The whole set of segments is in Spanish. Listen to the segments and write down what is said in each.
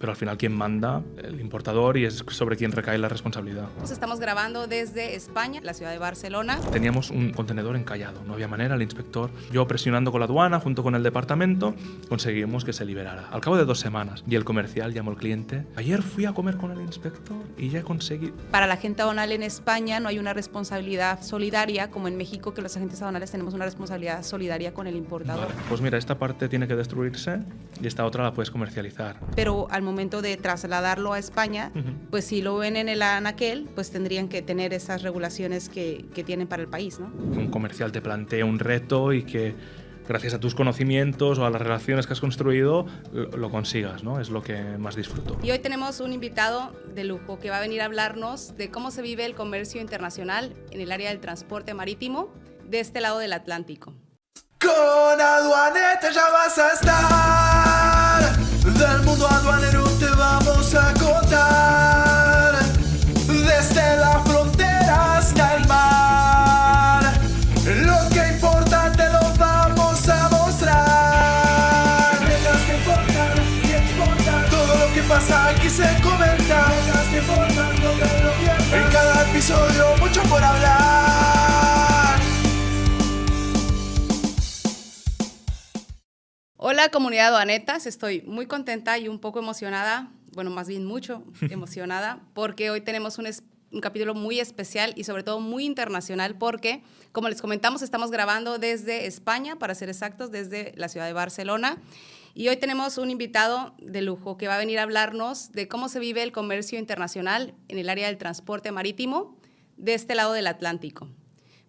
pero al final quien manda, el importador, y es sobre quien recae la responsabilidad. Estamos grabando desde España, la ciudad de Barcelona. Teníamos un contenedor encallado, no había manera, el inspector, yo presionando con la aduana junto con el departamento, conseguimos que se liberara. Al cabo de 2 semanas, y el comercial llamó al cliente: ayer fui a comer con el inspector y ya conseguí... Para la agente aduanal en España no hay una responsabilidad solidaria, como en México, que los agentes aduanales tenemos una responsabilidad solidaria con el importador. Vale, pues mira, esta parte tiene que destruirse y esta otra la puedes comercializar. Pero al momento de trasladarlo a España, pues si lo ven en el anaquel, pues tendrían que tener esas regulaciones que tienen para el país, ¿no? Un comercial te plantea un reto y que gracias a tus conocimientos o a las relaciones que has construido lo consigas, ¿no? Es lo que más disfruto. Y hoy tenemos un invitado de lujo que va a venir a hablarnos de cómo se vive el comercio internacional en el área del transporte marítimo de este lado del Atlántico. Con Aduaneta ya vas a estar, del mundo aduanero te vamos a contar, desde la frontera hasta el mar, lo que importa te lo vamos a mostrar. Reglas que importan y exportan, todo lo que pasa aquí se comenta. Reglas que importan, no te lo pierdas. En cada episodio mucho por hablar. Hola comunidad aduanetas, estoy muy contenta y un poco emocionada, bueno, más bien mucho emocionada, porque hoy tenemos un capítulo muy especial y sobre todo muy internacional porque, como les comentamos, estamos grabando desde España, para ser exactos, desde la ciudad de Barcelona. Y hoy tenemos un invitado de lujo que va a venir a hablarnos de cómo se vive el comercio internacional en el área del transporte marítimo de este lado del Atlántico.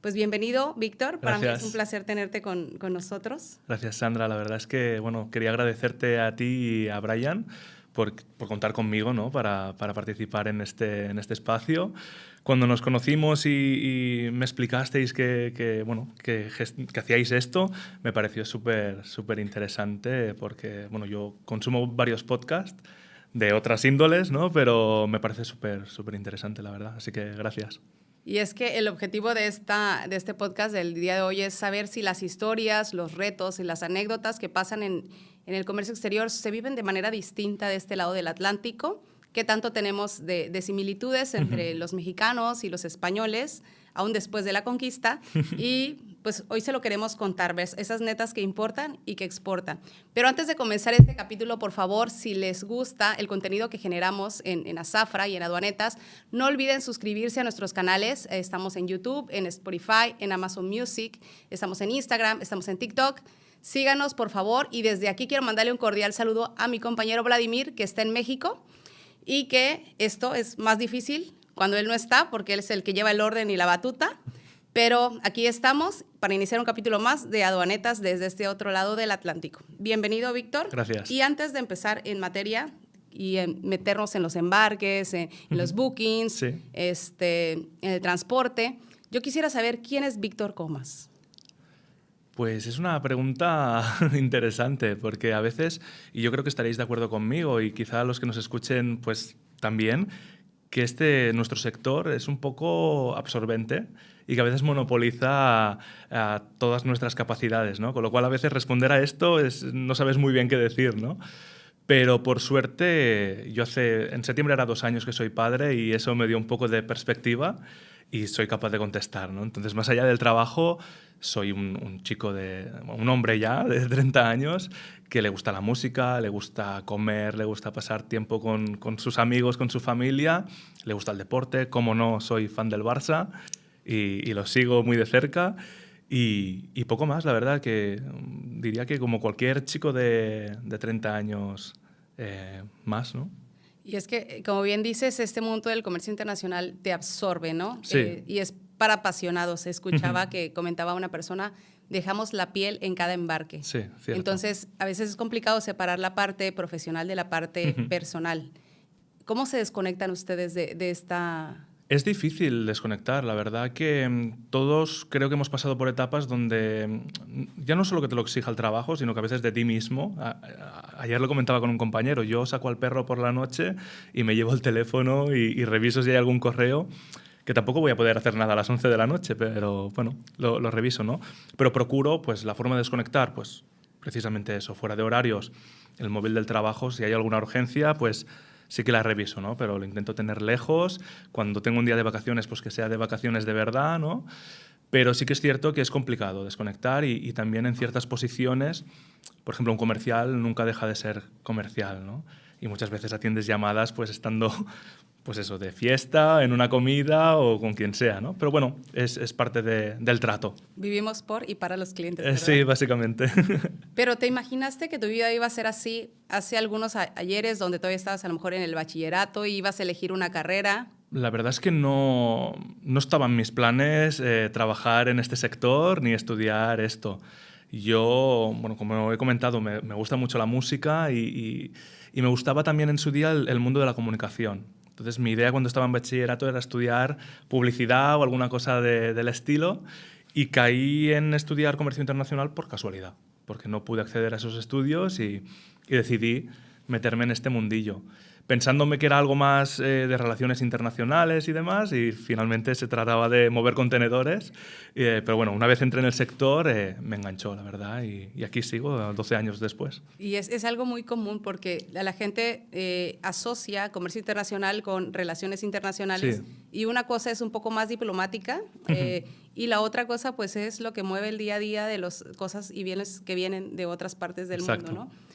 Pues bienvenido, Víctor. Para mí es un placer tenerte con nosotros. Gracias, Sandra. La verdad es que, bueno, quería agradecerte a ti y a Brian por contar conmigo, ¿no? para participar en este espacio. Cuando nos conocimos y me explicasteis que hacíais esto, me pareció súper interesante porque, bueno, yo consumo varios podcasts de otras índoles, ¿no? Pero me parece súper interesante, la verdad. Así que gracias. Y es que el objetivo de este podcast del día de hoy es saber si las historias, los retos y las anécdotas que pasan en el comercio exterior se viven de manera distinta de este lado del Atlántico, qué tanto tenemos de similitudes entre los mexicanos y los españoles, aún después de la conquista, y pues hoy se lo queremos contar, ¿ves? Esas netas que importan y que exportan. Pero antes de comenzar este capítulo, por favor, si les gusta el contenido que generamos en Azafra y en Aduanetas, no olviden suscribirse a nuestros canales. Estamos en YouTube, en Spotify, en Amazon Music, estamos en Instagram, estamos en TikTok. Síganos, por favor, y desde aquí quiero mandarle un cordial saludo a mi compañero Vladimir, que está en México, y que esto es más difícil cuando él no está, porque él es el que lleva el orden y la batuta. Pero aquí estamos para iniciar un capítulo más de Aduanetas desde este otro lado del Atlántico. Bienvenido, Víctor. Gracias. Y antes de empezar en materia y meternos en los embarques, en los bookings, Sí. en el transporte, yo quisiera saber quién es Víctor Comas. Pues es una pregunta interesante, porque a veces, y yo creo que estaréis de acuerdo conmigo, y quizá los que nos escuchen pues también, que nuestro sector es un poco absorbente y que a veces monopoliza a todas nuestras capacidades, ¿no? Con lo cual a veces responder a esto no sabes muy bien qué decir, ¿no? Pero por suerte, en septiembre era 2 años que soy padre y eso me dio un poco de perspectiva y soy capaz de contestar, ¿no? Entonces, más allá del trabajo, soy un hombre ya de 30 años que le gusta la música, le gusta comer, le gusta pasar tiempo con sus amigos, con su familia, le gusta el deporte, como no, soy fan del Barça y lo sigo muy de cerca. Y poco más, la verdad, que diría que como cualquier chico de 30 años más, ¿no? Y es que, como bien dices, este mundo del comercio internacional te absorbe, ¿no? Sí. Y es para apasionados. Escuchaba que comentaba una persona, dejamos la piel en cada embarque. Sí, cierto. Entonces, a veces es complicado separar la parte profesional de la parte personal. ¿Cómo se desconectan ustedes de esta...? Es difícil desconectar, la verdad que todos creo que hemos pasado por etapas donde ya no solo que te lo exija el trabajo, sino que a veces de ti mismo. Ayer lo comentaba con un compañero, yo saco al perro por la noche y me llevo el teléfono y reviso si hay algún correo, que tampoco voy a poder hacer nada a las 11 de la noche, pero bueno, lo reviso, ¿no? Pero procuro, pues la forma de desconectar, pues precisamente eso, fuera de horarios, el móvil del trabajo, si hay alguna urgencia, pues sí que la reviso, ¿no? Pero lo intento tener lejos. Cuando tengo un día de vacaciones, pues que sea de vacaciones de verdad, ¿no? Pero sí que es cierto que es complicado desconectar y también en ciertas posiciones, por ejemplo, un comercial nunca deja de ser comercial, ¿no? Y muchas veces atiendes llamadas pues estando pues eso, de fiesta, en una comida o con quien sea, ¿no? Pero bueno, es parte del trato. Vivimos por y para los clientes, ¿verdad? Sí, básicamente. Pero ¿te imaginaste que tu vida iba a ser así hace algunos ayeres donde todavía estabas a lo mejor en el bachillerato y ibas a elegir una carrera? La verdad es que no estaban mis planes trabajar en este sector ni estudiar esto. Yo, bueno, como he comentado, me gusta mucho la música y me gustaba también en su día el mundo de la comunicación. Entonces, mi idea cuando estaba en bachillerato era estudiar publicidad o alguna cosa del estilo y caí en estudiar comercio internacional por casualidad, porque no pude acceder a esos estudios y decidí meterme en este mundillo, pensándome que era algo más de relaciones internacionales y demás, y finalmente se trataba de mover contenedores. Pero bueno, una vez entré en el sector, me enganchó, la verdad, y aquí sigo 12 años después. Y es algo muy común porque la gente asocia comercio internacional con relaciones internacionales, Sí. y una cosa es un poco más diplomática y la otra cosa pues es lo que mueve el día a día de las cosas y bienes que vienen de otras partes del Exacto. mundo, ¿no?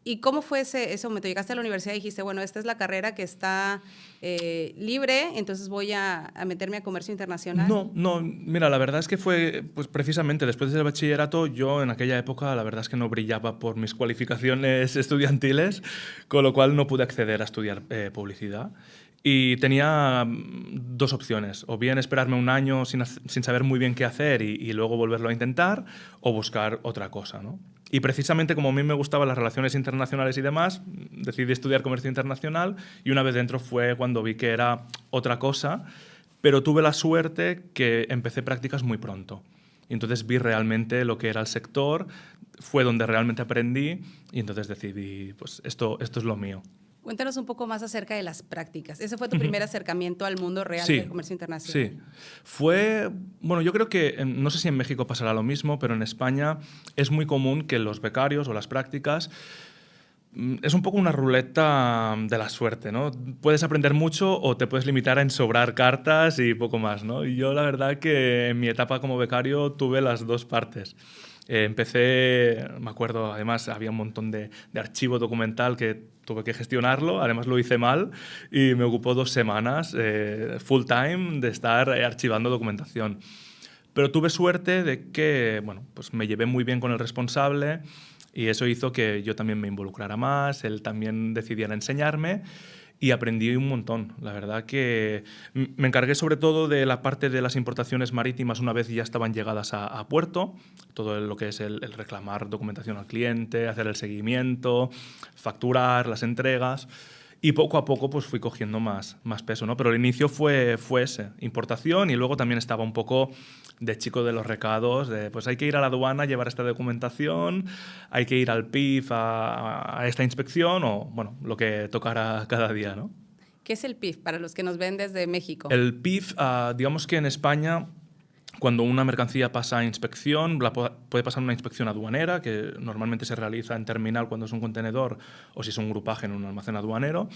¿Y cómo fue ese momento? Llegaste a la universidad y dijiste, bueno, esta es la carrera que está libre, entonces voy a meterme a comercio internacional. No, mira, la verdad es que fue pues, precisamente después del bachillerato, yo en aquella época la verdad es que no brillaba por mis cualificaciones estudiantiles, con lo cual no pude acceder a estudiar publicidad. Y tenía dos opciones, o bien esperarme un año sin saber muy bien qué hacer y luego volverlo a intentar, o buscar otra cosa, ¿no? Y precisamente como a mí me gustaban las relaciones internacionales y demás, decidí estudiar comercio internacional y una vez dentro fue cuando vi que era otra cosa, pero tuve la suerte que empecé prácticas muy pronto. Y entonces vi realmente lo que era el sector, fue donde realmente aprendí y entonces decidí, pues esto es lo mío. Cuéntanos un poco más acerca de las prácticas. ¿Ese fue tu primer acercamiento al mundo real Sí, del comercio internacional? Sí. Fue, bueno, yo creo que, no sé si en México pasará lo mismo, pero en España es muy común que los becarios o las prácticas es un poco una ruleta de la suerte, ¿no? Puedes aprender mucho o te puedes limitar a ensobrar cartas y poco más, ¿no? Y yo la verdad que en mi etapa como becario tuve las dos partes. Empecé, me acuerdo, además había un montón de archivo documental que tuve que gestionarlo, además lo hice mal y me ocupó 2 semanas full time de estar archivando documentación. Pero tuve suerte de que, bueno, pues me llevé muy bien con el responsable y eso hizo que yo también me involucrara más, él también decidiera enseñarme y aprendí un montón. La verdad que me encargué sobre todo de la parte de las importaciones marítimas una vez ya estaban llegadas a puerto, todo lo que es el reclamar documentación al cliente, hacer el seguimiento, facturar las entregas. Y poco a poco pues fui cogiendo más peso, ¿no? Pero el inicio fue ese, importación, y luego también estaba un poco de chico de los recados, de pues hay que ir a la aduana, llevar esta documentación, hay que ir al PIF a esta inspección o, bueno, lo que tocara cada día, ¿no? ¿Qué es el PIF para los que nos ven desde México? El PIF, digamos que en España, cuando una mercancía pasa a inspección, puede pasar una inspección aduanera, que normalmente se realiza en terminal cuando es un contenedor o si es un grupaje en un almacén aduanero.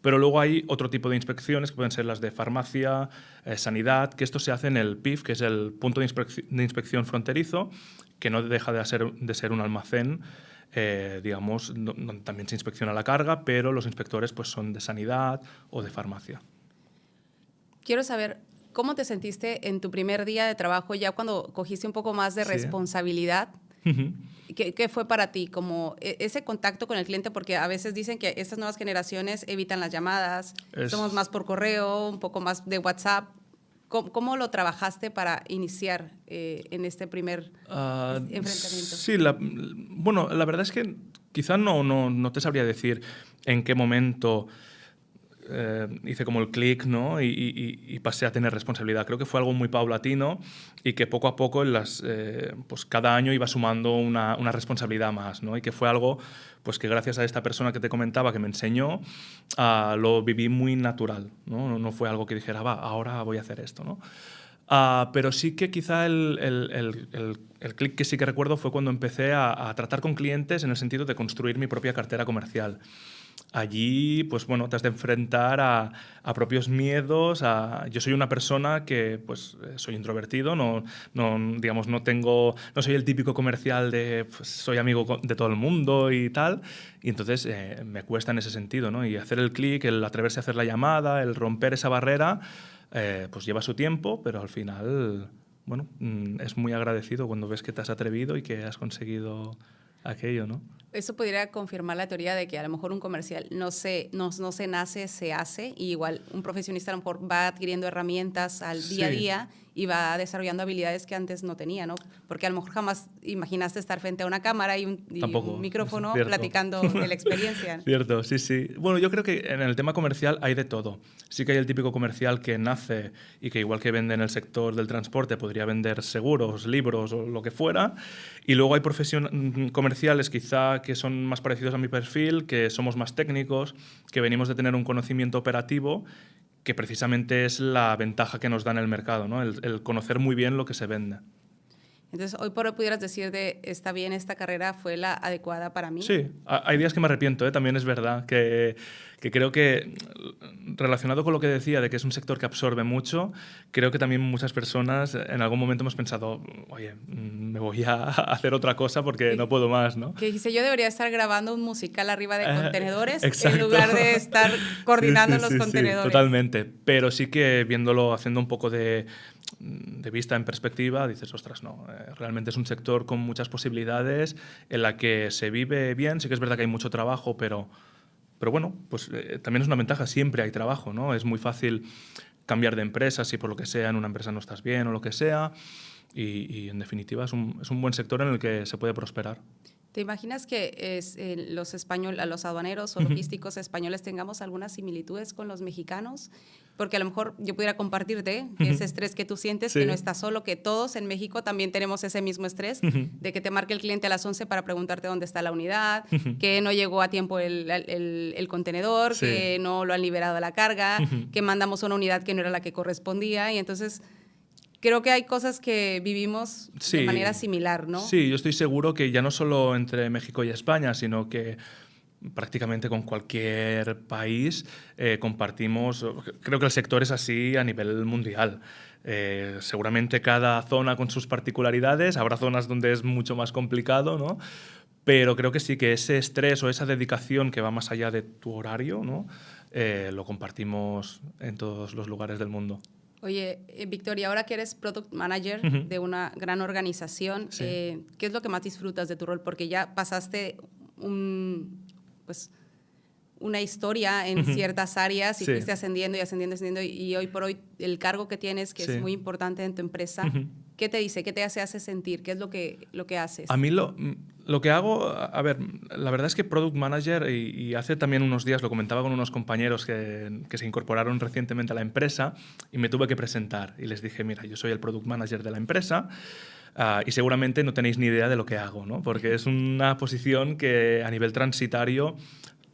Pero luego hay otro tipo de inspecciones que pueden ser las de farmacia, sanidad, que esto se hace en el PIF, que es el punto de inspección fronterizo, que no deja de ser un almacén, digamos, donde también se inspecciona la carga, pero los inspectores pues, son de sanidad o de farmacia. Quiero saber, ¿cómo te sentiste en tu primer día de trabajo ya cuando cogiste un poco más de responsabilidad? ¿Qué fue para ti? Como ese contacto con el cliente, porque a veces dicen que estas nuevas generaciones evitan las llamadas, somos más por correo, un poco más de WhatsApp. ¿Cómo lo trabajaste para iniciar en este primer enfrentamiento? Sí, bueno, la verdad es que quizá no te sabría decir en qué momento hice como el clic, ¿no? y pasé a tener responsabilidad. Creo que fue algo muy paulatino y que poco a poco pues cada año iba sumando una responsabilidad más, ¿no? Y que fue algo pues que gracias a esta persona que te comentaba que me enseñó, lo viví muy natural, ¿no? No fue algo que dijera, va, ahora voy a hacer esto, ¿no? Pero sí que quizá el clic que sí que recuerdo fue cuando empecé a tratar con clientes en el sentido de construir mi propia cartera comercial. Allí, pues bueno, te has de enfrentar a propios miedos. Yo soy una persona que, pues, soy introvertido, digamos, no soy el típico comercial de, pues, soy amigo de todo el mundo y tal. Y entonces me cuesta en ese sentido, ¿no? Y hacer el clic, el atreverse a hacer la llamada, el romper esa barrera, pues lleva su tiempo, pero al final, bueno, es muy agradecido cuando ves que te has atrevido y que has conseguido aquello, ¿no? Eso podría confirmar la teoría de que a lo mejor un comercial no se nace, se hace, y igual un profesionista a lo mejor va adquiriendo herramientas al día a día y va desarrollando habilidades que antes no tenía, ¿no? Porque a lo mejor jamás imaginaste estar frente a una cámara y un micrófono platicando de la experiencia. Cierto, sí, sí. Bueno, yo creo que en el tema comercial hay de todo. Sí que hay el típico comercial que nace y que igual que vende en el sector del transporte podría vender seguros, libros o lo que fuera. Y luego hay comerciales quizá que son más parecidos a mi perfil, que somos más técnicos, que venimos de tener un conocimiento operativo, que precisamente es la ventaja que nos da en el mercado, ¿no? El conocer muy bien lo que se vende. Entonces, hoy por hoy pudieras decir está bien, esta carrera fue la adecuada para mí. Sí, hay días que me arrepiento, ¿eh? También es verdad que creo que, relacionado con lo que decía de que es un sector que absorbe mucho, creo que también muchas personas en algún momento hemos pensado, oye, me voy a hacer otra cosa porque no puedo más, ¿no? Que dice, yo debería estar grabando un musical arriba de contenedores exacto. en lugar de estar coordinando los contenedores. Sí, totalmente, pero sí que viéndolo, haciendo un poco de vista en perspectiva, dices, ostras, no, realmente es un sector con muchas posibilidades, en la que se vive bien. Sí que es verdad que hay mucho trabajo, pero bueno, pues también es una ventaja, siempre hay trabajo, ¿no? Es muy fácil cambiar de empresa si por lo que sea en una empresa no estás bien o lo que sea, y en definitiva es un buen sector en el que se puede prosperar. ¿Te imaginas que los aduaneros o logísticos españoles tengamos algunas similitudes con los mexicanos? Porque a lo mejor yo pudiera compartirte ese estrés que tú sientes, que no estás solo, que todos en México también tenemos ese mismo estrés, de que te marque el cliente a las 11 para preguntarte dónde está la unidad, que no llegó a tiempo el contenedor, que no lo han liberado a la carga, que mandamos una unidad que no era la que correspondía, y entonces creo que hay cosas que vivimos de manera similar, ¿no? Sí, yo estoy seguro que ya no solo entre México y España, sino que prácticamente con cualquier país compartimos. Creo que el sector es así a nivel mundial. Seguramente cada zona con sus particularidades, habrá zonas donde es mucho más complicado, ¿no? Pero creo que sí, que ese estrés o esa dedicación que va más allá de tu horario, ¿no? Lo compartimos en todos los lugares del mundo. Oye, Victoria, ahora que eres Product Manager de una gran organización, ¿qué es lo que más disfrutas de tu rol? Porque ya pasaste una historia en ciertas áreas y fuiste ascendiendo y ascendiendo, y hoy por hoy el cargo que tienes, que es muy importante en tu empresa, ¿qué te dice? ¿Qué te hace sentir? ¿Qué es lo que haces? A mí lo que hago, a ver, la verdad es que Product Manager, y hace también unos días lo comentaba con unos compañeros que se incorporaron recientemente a la empresa, y me tuve que presentar y les dije, mira, yo soy el Product Manager de la empresa, y seguramente no tenéis ni idea de lo que hago, ¿no? Porque es una posición que a nivel transitario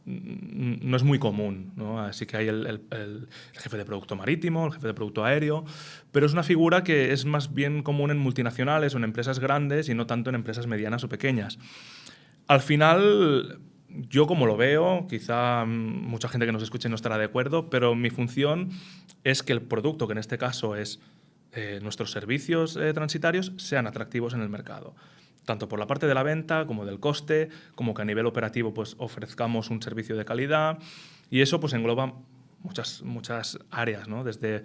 no es muy común, ¿no? Así que hay el jefe de producto marítimo, el jefe de producto aéreo, pero es una figura que es más bien común en multinacionales o en empresas grandes y no tanto en empresas medianas o pequeñas. Al final, yo como lo veo, quizá mucha gente que nos escuche no estará de acuerdo, pero mi función es que el producto, que en este caso es nuestros servicios transitarios, sean atractivos en el mercado. Tanto por la parte de la venta como del coste, como que a nivel operativo pues, ofrezcamos un servicio de calidad. Y eso pues, engloba muchas áreas, ¿no? Desde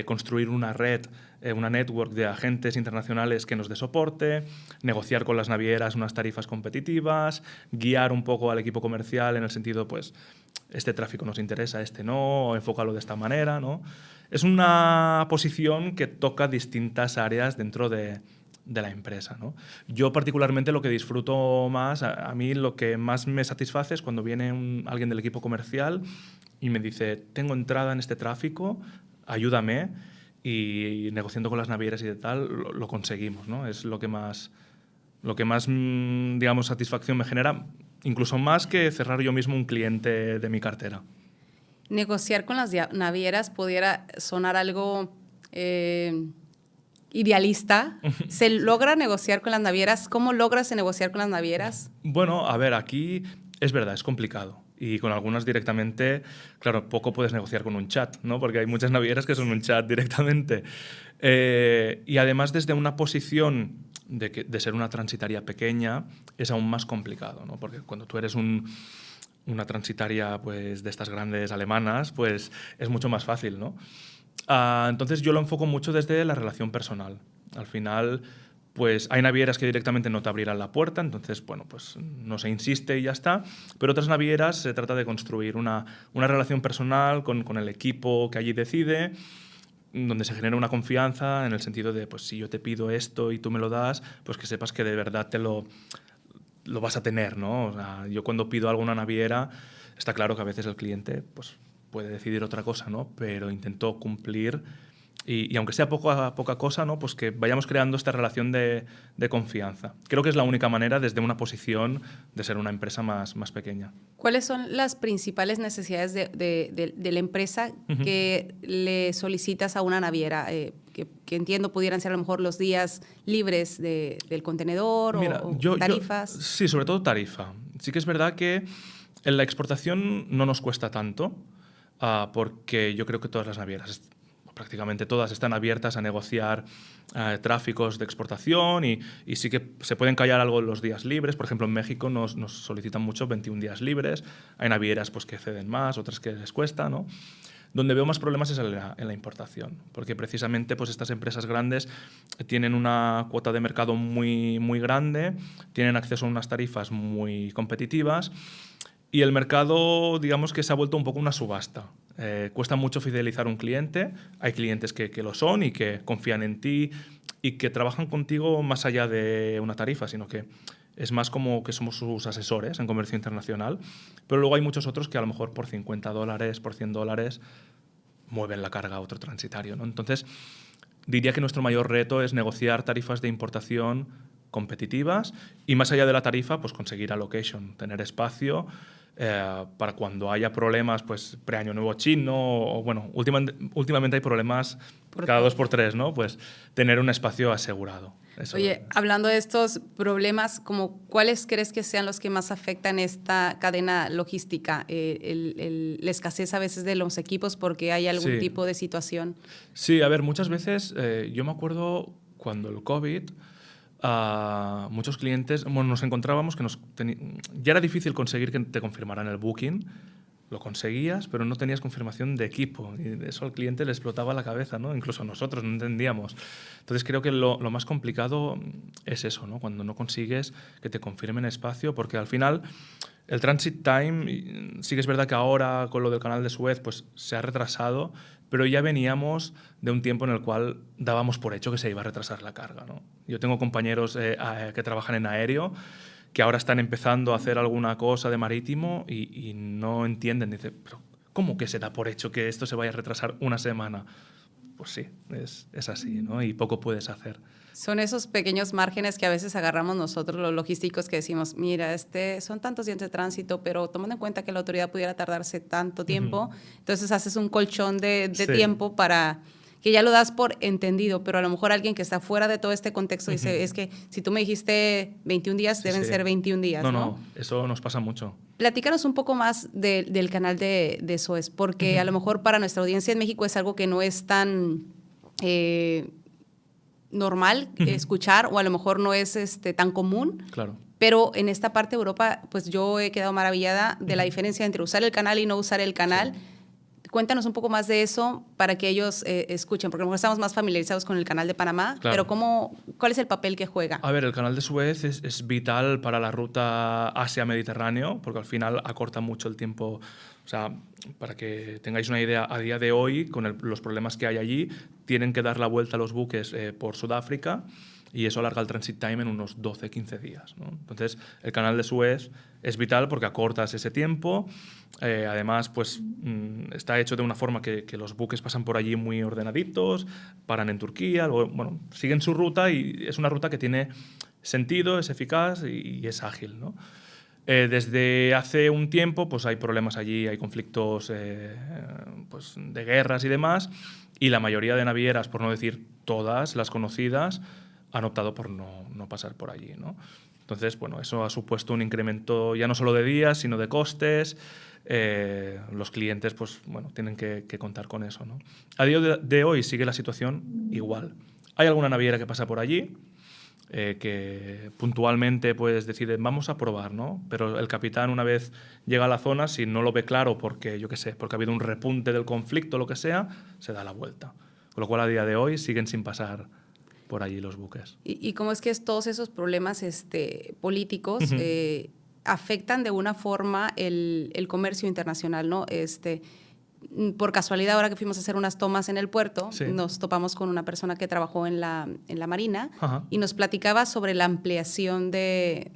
construir una red, una network de agentes internacionales que nos dé soporte, negociar con las navieras unas tarifas competitivas, guiar un poco al equipo comercial en el sentido, pues, este tráfico nos interesa, este no, o enfócalo de esta manera, ¿no? Es una posición que toca distintas áreas dentro de la empresa, ¿no? Yo particularmente lo que disfruto más, a mí lo que más me satisface es cuando viene alguien del equipo comercial y me dice, tengo entrada en este tráfico, ayúdame, y negociando con las navieras y de tal, lo conseguimos, ¿no? Es lo que más, digamos, satisfacción me genera, incluso más que cerrar yo mismo un cliente de mi cartera. Negociar con las navieras pudiera sonar algo idealista, ¿se logra negociar con las navieras? ¿Cómo logras negociar con las navieras? Bueno, a ver, aquí es verdad, es complicado. Y con algunas directamente, claro, poco puedes negociar con un chat, ¿no? Porque hay muchas navieras que son un chat directamente. Y además, desde una posición de ser una transitaria pequeña, es aún más complicado, ¿no? Porque cuando tú eres una transitaria pues, de estas grandes alemanas, pues es mucho más fácil, ¿no? Entonces yo lo enfoco mucho desde la relación personal. Al final, pues hay navieras que directamente no te abrirán la puerta, entonces, bueno, pues no se insiste y ya está. Pero otras navieras se trata de construir una relación personal con el equipo que allí decide, donde se genera una confianza en el sentido de, pues si yo te pido esto y tú me lo das, pues que sepas que de verdad te lo vas a tener, ¿no? O sea, yo cuando pido algo a una naviera, está claro que a veces el cliente pues, puede decidir otra cosa, ¿no? Pero intento cumplir y aunque sea poca cosa, ¿no? Pues que vayamos creando esta relación de confianza. Creo que es la única manera desde una posición de ser una empresa más pequeña. ¿Cuáles son las principales necesidades de la empresa que le solicitas a una naviera? Que entiendo pudieran ser a lo mejor los días libres del contenedor. Mira, o tarifas. Sí, sobre todo tarifa. Sí que es verdad que en la exportación no nos cuesta tanto, porque yo creo que todas las navieras, prácticamente todas, están abiertas a negociar tráficos de exportación y sí que se pueden callar algo en los días libres. Por ejemplo, en México nos solicitan mucho 21 días libres. Hay navieras pues, que ceden más, otras que les cuesta, ¿no? Donde veo más problemas es en la importación, porque precisamente pues, estas empresas grandes tienen una cuota de mercado muy grande, tienen acceso a unas tarifas muy competitivas y el mercado, digamos que se ha vuelto un poco una subasta. Cuesta mucho fidelizar un cliente, hay clientes que lo son y que confían en ti y que trabajan contigo más allá de una tarifa, sino que es más como que somos sus asesores en comercio internacional, pero luego hay muchos otros que a lo mejor por $50, por $100 mueven la carga a otro transitario, ¿no? Entonces, diría que nuestro mayor reto es negociar tarifas de importación competitivas y más allá de la tarifa, pues conseguir allocation, tener espacio para cuando haya problemas, pues pre-año nuevo chino o bueno, últimamente hay problemas cada 2 por 3, ¿no? Pues tener un espacio asegurado. Eso. Oye, hablando de estos problemas, ¿cuáles crees que sean los que más afectan esta cadena logística? La escasez a veces de los equipos porque hay algún tipo de situación. Sí, a ver, muchas veces yo me acuerdo cuando el COVID, muchos clientes, bueno, nos encontrábamos que ya era difícil conseguir que te confirmaran el booking. Lo conseguías, pero no tenías confirmación de equipo. Y eso al cliente le explotaba la cabeza, ¿no? Incluso a nosotros no entendíamos. Entonces creo que lo más complicado es eso, ¿no? Cuando no consigues que te confirmen espacio, porque al final el transit time, sí que es verdad que ahora con lo del canal de Suez pues, se ha retrasado, pero ya veníamos de un tiempo en el cual dábamos por hecho que se iba a retrasar la carga, ¿no? Yo tengo compañeros que trabajan en aéreo que ahora están empezando a hacer alguna cosa de marítimo y no entienden. Dice, pero ¿cómo que se da por hecho que esto se vaya a retrasar una semana? Pues sí, es así, ¿no? Y poco puedes hacer. Son esos pequeños márgenes que a veces agarramos nosotros, los logísticos, que decimos, mira, son tantos días de tránsito, pero tomando en cuenta que la autoridad pudiera tardarse tanto tiempo, entonces haces un colchón de tiempo para que ya lo das por entendido, pero a lo mejor alguien que está fuera de todo este contexto dice, es que si tú me dijiste 21 días, deben ser 21 días, ¿no? No, eso nos pasa mucho. Platícanos un poco más del canal de Suez, porque a lo mejor para nuestra audiencia en México es algo que no es tan normal escuchar, o a lo mejor no es tan común. Claro. Pero en esta parte de Europa, pues yo he quedado maravillada de la diferencia entre usar el canal y no usar el canal. Sí. Cuéntanos un poco más de eso para que ellos escuchen, porque a lo mejor estamos más familiarizados con el canal de Panamá, claro. Pero ¿cuál es el papel que juega? A ver, el canal de Suez es vital para la ruta Asia-Mediterráneo, porque al final acorta mucho el tiempo. O sea, para que tengáis una idea, a día de hoy, con los problemas que hay allí, tienen que dar la vuelta a los buques por Sudáfrica y eso alarga el transit time en unos 12-15 días, ¿no? Entonces, el canal de Suez es vital porque acortas ese tiempo. Además, pues, está hecho de una forma que los buques pasan por allí muy ordenaditos, paran en Turquía, luego, bueno, siguen su ruta y es una ruta que tiene sentido, es eficaz y es ágil, ¿no? Desde hace un tiempo pues hay problemas allí, hay conflictos pues de guerras y demás, y la mayoría de navieras, por no decir todas las conocidas, han optado por no pasar por allí, ¿no? Entonces, bueno, eso ha supuesto un incremento ya no solo de días, sino de costes. Los clientes pues, bueno, tienen que contar con eso, ¿no? A día de hoy sigue la situación igual. Hay alguna naviera que pasa por allí, que puntualmente pues decide vamos a probar, ¿no? Pero el capitán, una vez llega a la zona, si no lo ve claro porque, yo qué sé, porque ha habido un repunte del conflicto o lo que sea, se da la vuelta. Con lo cual a día de hoy siguen sin pasar por allí los buques. ¿Y cómo es que todos esos problemas políticos afectan de una forma el comercio internacional, ¿no? Por casualidad, ahora que fuimos a hacer unas tomas en el puerto, Sí. nos topamos con una persona que trabajó en la Marina. Ajá. Y nos platicaba sobre la ampliación de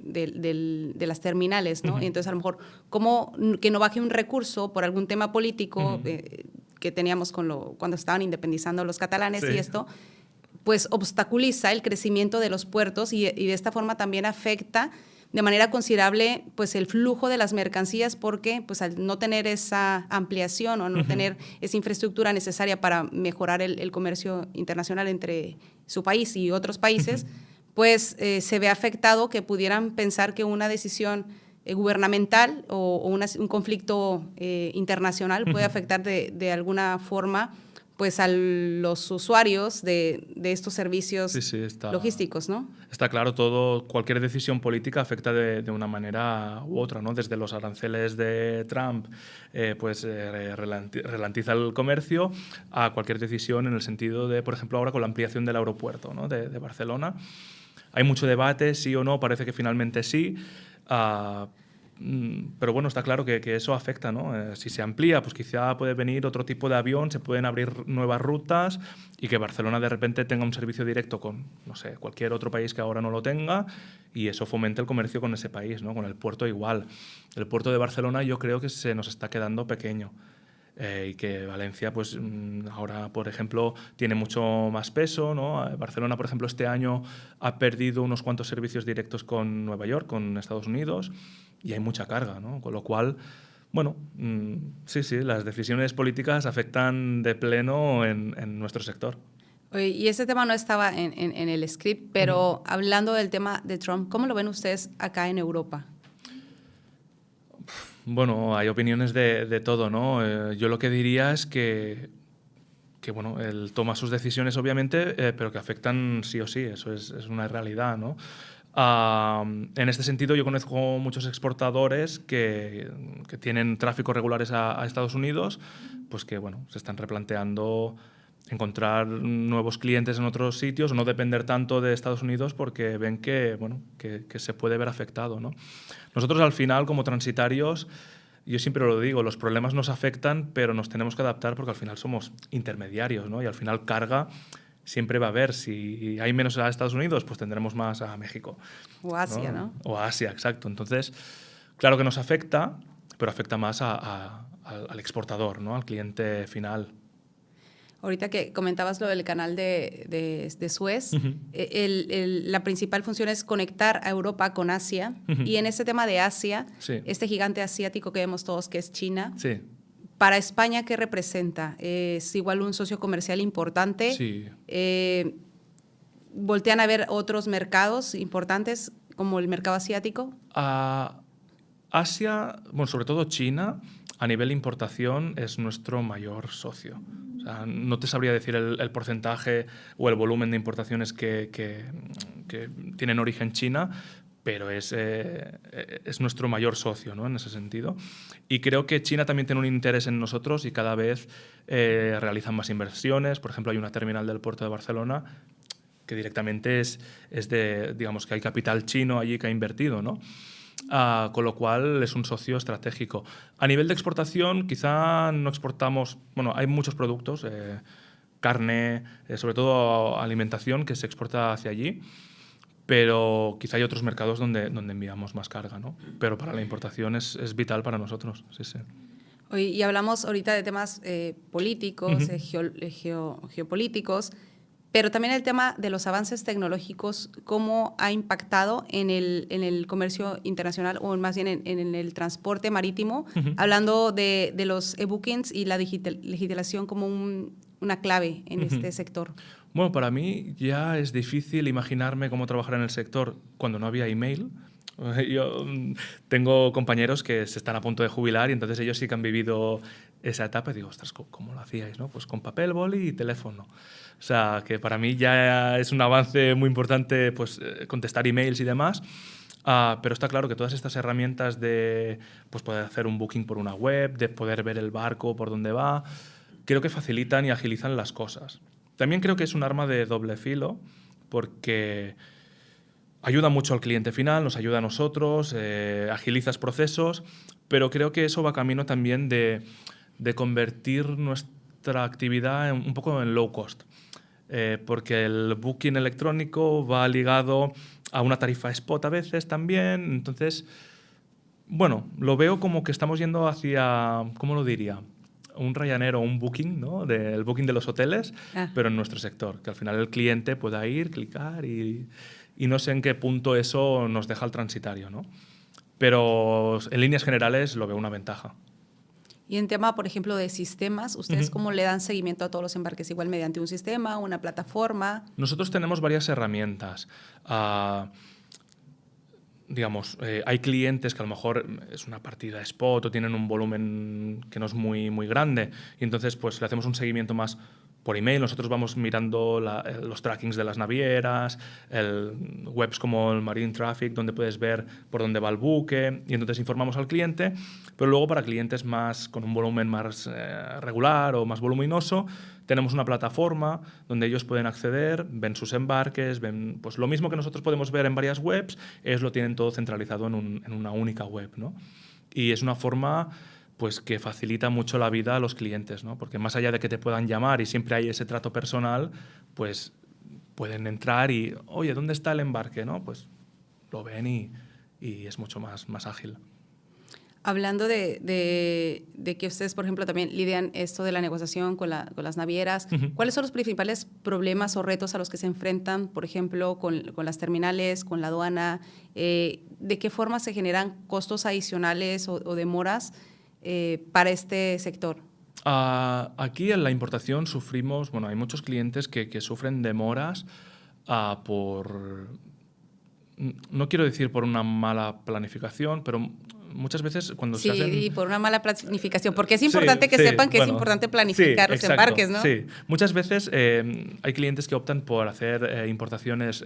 las terminales, ¿no? Y entonces, a lo mejor, cómo que no baje un recurso por algún tema político que teníamos cuando estaban independizando los catalanes Sí. y esto, pues obstaculiza el crecimiento de los puertos y de esta forma también afecta de manera considerable pues el flujo de las mercancías, porque pues al no tener esa ampliación o no tener esa infraestructura necesaria para mejorar el comercio internacional entre su país y otros países, pues se ve afectado, que pudieran pensar que una decisión gubernamental o un conflicto internacional puede afectar de alguna forma pues a los usuarios de estos servicios logísticos, ¿no? Está claro, cualquier decisión política afecta de una manera u otra, ¿no? Desde los aranceles de Trump, ralentiza el comercio, a cualquier decisión en el sentido de, por ejemplo, ahora con la ampliación del aeropuerto, ¿no? de Barcelona. Hay mucho debate, sí o no, parece que finalmente sí. Pero bueno, está claro que eso afecta, ¿no? Si se amplía, pues quizá puede venir otro tipo de avión, se pueden abrir nuevas rutas y que Barcelona de repente tenga un servicio directo con, no sé, cualquier otro país que ahora no lo tenga, y eso fomenta el comercio con ese país, ¿no? Con el puerto igual. El puerto de Barcelona yo creo que se nos está quedando pequeño. Y que Valencia, pues ahora, por ejemplo, tiene mucho más peso, ¿no? Barcelona, por ejemplo, este año ha perdido unos cuantos servicios directos con Nueva York, con Estados Unidos, y hay mucha carga, ¿no? Con lo cual, bueno, sí, las decisiones políticas afectan de pleno en nuestro sector. Oye, y ese tema no estaba en el script, pero hablando del tema de Trump, ¿cómo lo ven ustedes acá en Europa? Bueno, hay opiniones de todo, ¿no? Yo lo que diría es que bueno, él toma sus decisiones, obviamente, pero que afectan sí o sí, eso es una realidad, ¿no? En este sentido, yo conozco muchos exportadores que tienen tráficos regulares a Estados Unidos, pues que, bueno, se están replanteando encontrar nuevos clientes en otros sitios o no depender tanto de Estados Unidos porque ven que, bueno, que se puede ver afectado, ¿no? Nosotros al final, como transitarios, yo siempre lo digo, los problemas nos afectan, pero nos tenemos que adaptar porque al final somos intermediarios, ¿no? Y al final carga siempre va a haber. Si hay menos a Estados Unidos, pues tendremos más a México. O Asia, ¿no? O a Asia, exacto. Entonces, claro que nos afecta, pero afecta más al exportador, ¿no? Al cliente final. Ahorita que comentabas lo del canal de Suez, la principal función es conectar a Europa con Asia. Y en este tema de Asia, Sí. este gigante asiático que vemos todos, que es China, Sí. para España, ¿qué representa? ¿Es igual un socio comercial importante? Sí. ¿Voltean a ver otros mercados importantes como el mercado asiático? Asia, bueno, sobre todo China, a nivel de importación es nuestro mayor socio. O sea, no te sabría decir el porcentaje o el volumen de importaciones que tienen origen China, pero es nuestro mayor socio, ¿no? En ese sentido. Y creo que China también tiene un interés en nosotros y cada vez realizan más inversiones. Por ejemplo, hay una terminal del puerto de Barcelona que directamente es de, digamos, que hay capital chino allí que ha invertido, ¿no? Con lo cual es un socio estratégico. A nivel de exportación, quizá no exportamos... Bueno, hay muchos productos, carne, sobre todo alimentación, que se exporta hacia allí, pero quizá hay otros mercados donde enviamos más carga, ¿no? Pero para la importación es vital para nosotros, sí, sí. Oye, y hablamos ahorita de temas políticos, geopolíticos, pero también el tema de los avances tecnológicos, cómo ha impactado en el comercio internacional o más bien en el transporte marítimo, hablando de los e-bookings y la digitalización como una clave en este sector. Bueno, para mí ya es difícil imaginarme cómo trabajar en el sector cuando no había email. Yo tengo compañeros que se están a punto de jubilar y entonces ellos sí que han vivido esa etapa y digo, ostras, ¿cómo lo hacíais? ¿No? Pues con papel, boli y teléfono. O sea, que para mí ya es un avance muy importante pues, contestar emails y demás. Pero está claro que todas estas herramientas de pues, poder hacer un booking por una web, de poder ver el barco por dónde va, creo que facilitan y agilizan las cosas. También creo que es un arma de doble filo porque ayuda mucho al cliente final, nos ayuda a nosotros, agilizas procesos, pero creo que eso va camino también de convertir nuestra actividad un poco en low cost. Porque el booking electrónico va ligado a una tarifa spot a veces también. Entonces, bueno, lo veo como que estamos yendo hacia, ¿cómo lo diría? Un Ryanair o un booking, ¿no? El booking de los hoteles, pero en nuestro sector. Que al final el cliente pueda ir, clicar y no sé en qué punto eso nos deja al transitario, ¿no? Pero en líneas generales lo veo una ventaja. Y en tema, por ejemplo, de sistemas, ¿ustedes cómo le dan seguimiento a todos los embarques? ¿Igual mediante un sistema, una plataforma? Nosotros tenemos varias herramientas. Digamos, hay clientes que a lo mejor es una partida spot o tienen un volumen que no es muy, muy grande y entonces pues le hacemos un seguimiento más por email. Nosotros vamos mirando los trackings de las navieras, webs como el Marine Traffic, donde puedes ver por dónde va el buque y entonces informamos al cliente. Pero luego para clientes más con un volumen más regular o más voluminoso, tenemos una plataforma donde ellos pueden acceder, ven sus embarques, ven pues, lo mismo que nosotros podemos ver en varias webs, ellos lo tienen todo centralizado en una única web, ¿no? Y es una forma pues que facilita mucho la vida a los clientes, ¿no? Porque más allá de que te puedan llamar y siempre hay ese trato personal, pues pueden entrar y, oye, ¿dónde está el embarque? ¿No? Pues lo ven y es mucho más ágil. Hablando de que ustedes, por ejemplo, también lidian esto de la negociación con las navieras, ¿cuáles son los principales problemas o retos a los que se enfrentan, por ejemplo, con las terminales, con la aduana? ¿De qué forma se generan costos adicionales o demoras para este sector? Aquí en la importación sufrimos, bueno, hay muchos clientes que sufren demoras por, no quiero decir por una mala planificación, pero muchas veces cuando se hacen... Sí, por una mala planificación, porque es importante que sepan que es importante planificar los embarques, ¿no? Sí, muchas veces hay clientes que optan por hacer importaciones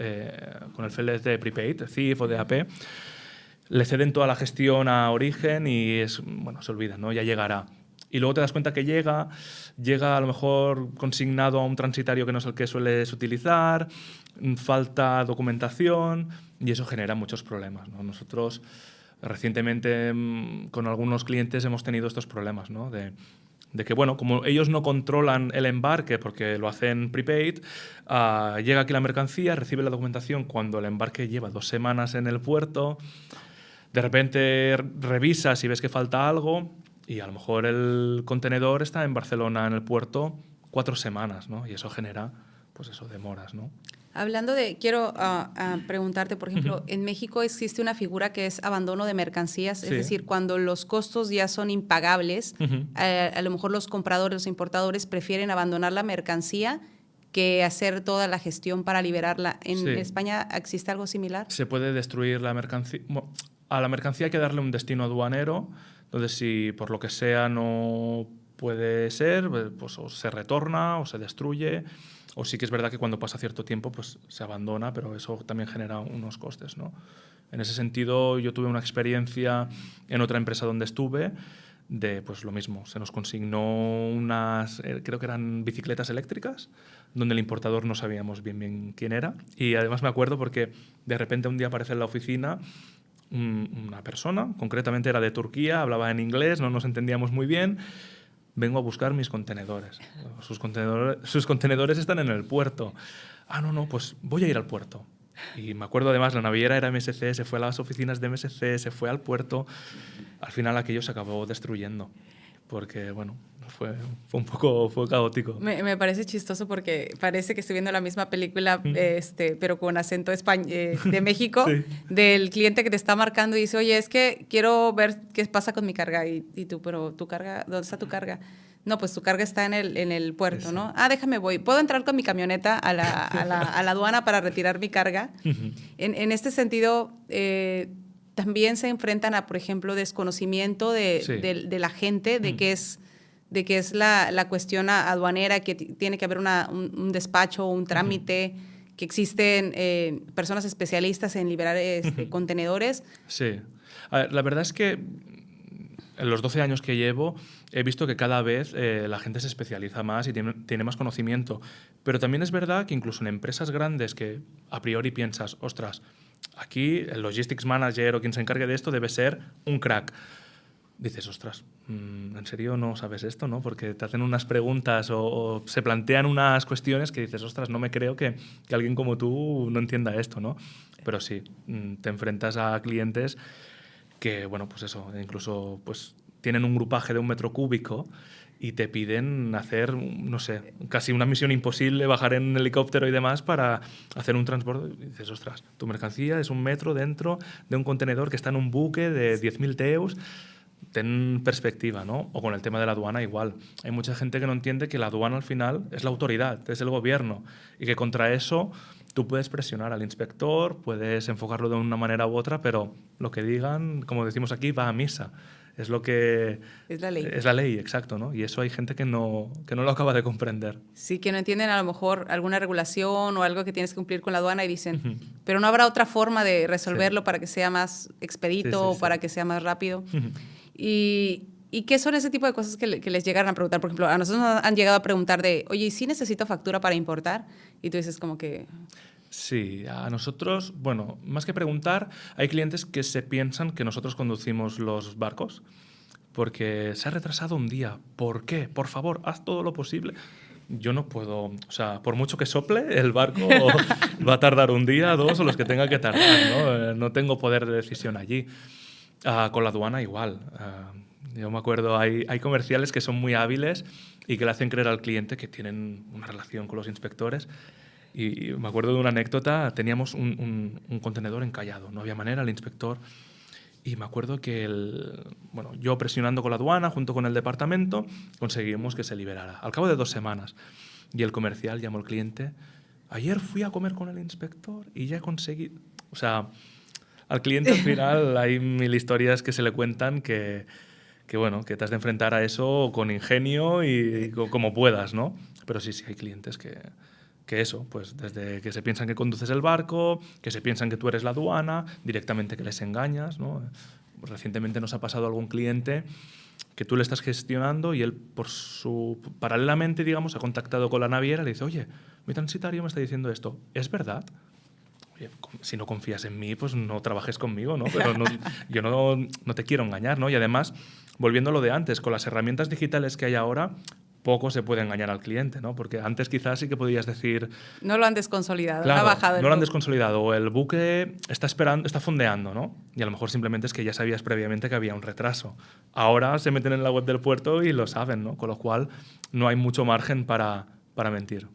con el FLS de prepaid, CIF o de AP, le ceden toda la gestión a origen y se olvida, ¿no? Ya llegará. Y luego te das cuenta que llega a lo mejor consignado a un transitario que no es el que sueles utilizar, falta documentación y eso genera muchos problemas, ¿no? Nosotros recientemente con algunos clientes hemos tenido estos problemas, ¿no? De que, bueno, como ellos no controlan el embarque porque lo hacen prepaid, llega aquí la mercancía, recibe la documentación cuando el embarque lleva 2 semanas en el puerto, de repente revisas y ves que falta algo y a lo mejor el contenedor está en Barcelona en el puerto 4 semanas, ¿no? Y eso genera, pues eso, demoras, ¿no? Hablando quiero preguntarte, por ejemplo, en México existe una figura que es abandono de mercancías, es decir, cuando los costos ya son impagables, a lo mejor los compradores, los importadores prefieren abandonar la mercancía que hacer toda la gestión para liberarla. ¿En España existe algo similar? Se puede destruir la mercancía. A la mercancía hay que darle un destino aduanero, entonces si por lo que sea no puede ser, pues o se retorna o se destruye. O sí que es verdad que cuando pasa cierto tiempo pues se abandona, pero eso también genera unos costes, ¿no? En ese sentido, yo tuve una experiencia en otra empresa donde estuve de pues lo mismo. Se nos consignó unas, creo que eran bicicletas eléctricas, donde el importador no sabíamos bien quién era. Y además me acuerdo porque de repente un día aparece en la oficina una persona, concretamente era de Turquía, hablaba en inglés, no nos entendíamos muy bien. Vengo a buscar mis contenedores. Sus contenedores están en el puerto. No, pues voy a ir al puerto. Y me acuerdo además, la naviera era MSC, se fue a las oficinas de MSC, se fue al puerto. Al final aquello se acabó destruyendo. porque, bueno, fue un poco caótico. Me parece chistoso porque parece que estoy viendo la misma película, pero con acento de México, Sí. del cliente que te está marcando y dice, oye, es que quiero ver qué pasa con mi carga. Y tú, pero tu carga, ¿dónde está tu carga? No, pues tu carga está en el puerto, Sí. ¿no? Ah, déjame voy. ¿Puedo entrar con mi camioneta a la aduana para retirar mi carga? En este sentido, también se enfrentan a, por ejemplo, desconocimiento Sí. de la gente, de qué es la cuestión aduanera, que tiene que haber un despacho, un trámite, que existen personas especialistas en liberar contenedores. Sí. A ver, la verdad es que en los 12 años que llevo he visto que cada vez la gente se especializa más y tiene más conocimiento. Pero también es verdad que incluso en empresas grandes que a priori piensas, ostras, aquí el logistics manager o quien se encargue de esto debe ser un crack. Dices, ostras, ¿en serio no sabes esto, no? Porque te hacen unas preguntas o se plantean unas cuestiones que dices, ostras, no me creo que alguien como tú no entienda esto, ¿no? Pero sí, te enfrentas a clientes que, bueno, pues eso, incluso pues tienen un grupaje de 1 metro cúbico y te piden hacer, no sé, casi una misión imposible, bajar en un helicóptero y demás para hacer un transbordo. Y dices, ostras, tu mercancía es 1 metro dentro de un contenedor que está en un buque de 10.000 TEUs. Ten perspectiva, ¿no? O con el tema de la aduana igual. Hay mucha gente que no entiende que la aduana al final es la autoridad, es el gobierno, y que contra eso tú puedes presionar al inspector, puedes enfocarlo de una manera u otra, pero lo que digan, como decimos aquí, va a misa. Es lo que... Es la ley. Es la ley, exacto, ¿no? Y eso hay gente que no lo acaba de comprender. Sí, que no entienden a lo mejor alguna regulación o algo que tienes que cumplir con la aduana y dicen, pero no habrá otra forma de resolverlo para que sea más expedito o para que sea más rápido. ¿Y qué son ese tipo de cosas que les llegan a preguntar? Por ejemplo, a nosotros nos han llegado a preguntar de, oye, ¿y sí necesito factura para importar? Y tú dices como que... Sí, a nosotros, bueno, más que preguntar, hay clientes que se piensan que nosotros conducimos los barcos porque se ha retrasado un día. ¿Por qué? Por favor, haz todo lo posible. Yo no puedo, o sea, por mucho que sople, el barco va a tardar 1 día, 2 o los que tenga que tardar, ¿no? No tengo poder de decisión allí. Con la aduana igual. Yo me acuerdo, hay comerciales que son muy hábiles y que le hacen creer al cliente que tienen una relación con los inspectores. Y me acuerdo de una anécdota, teníamos un contenedor encallado, no había manera, el inspector... Y me acuerdo que yo presionando con la aduana, junto con el departamento, conseguimos que se liberara. Al cabo de 2 semanas. Y el comercial llamó al cliente, ayer fui a comer con el inspector y ya conseguí... O sea, al cliente al final hay 1000 historias que se le cuentan que bueno, que te has de enfrentar a eso con ingenio y como puedas, ¿no? Pero sí, hay clientes que eso, pues desde que se piensan que conduces el barco, que se piensan que tú eres la aduana, directamente que les engañas, ¿no? Recientemente nos ha pasado algún cliente que tú le estás gestionando y él paralelamente, digamos, ha contactado con la naviera y le dice, oye, mi transitario me está diciendo esto, ¿es verdad? Oye, si no confías en mí, pues no trabajes conmigo, ¿no? Pero yo no te quiero engañar, ¿no? Y además, volviendo a lo de antes, con las herramientas digitales que hay ahora, poco se puede engañar al cliente, ¿no? Porque antes quizás sí que podías decir... No lo han desconsolidado, claro, no ha bajado no lo han desconsolidado, o el buque está fondeando, ¿no? Y a lo mejor simplemente es que ya sabías previamente que había un retraso. Ahora se meten en la web del puerto y lo saben, ¿no? Con lo cual no hay mucho margen para mentir.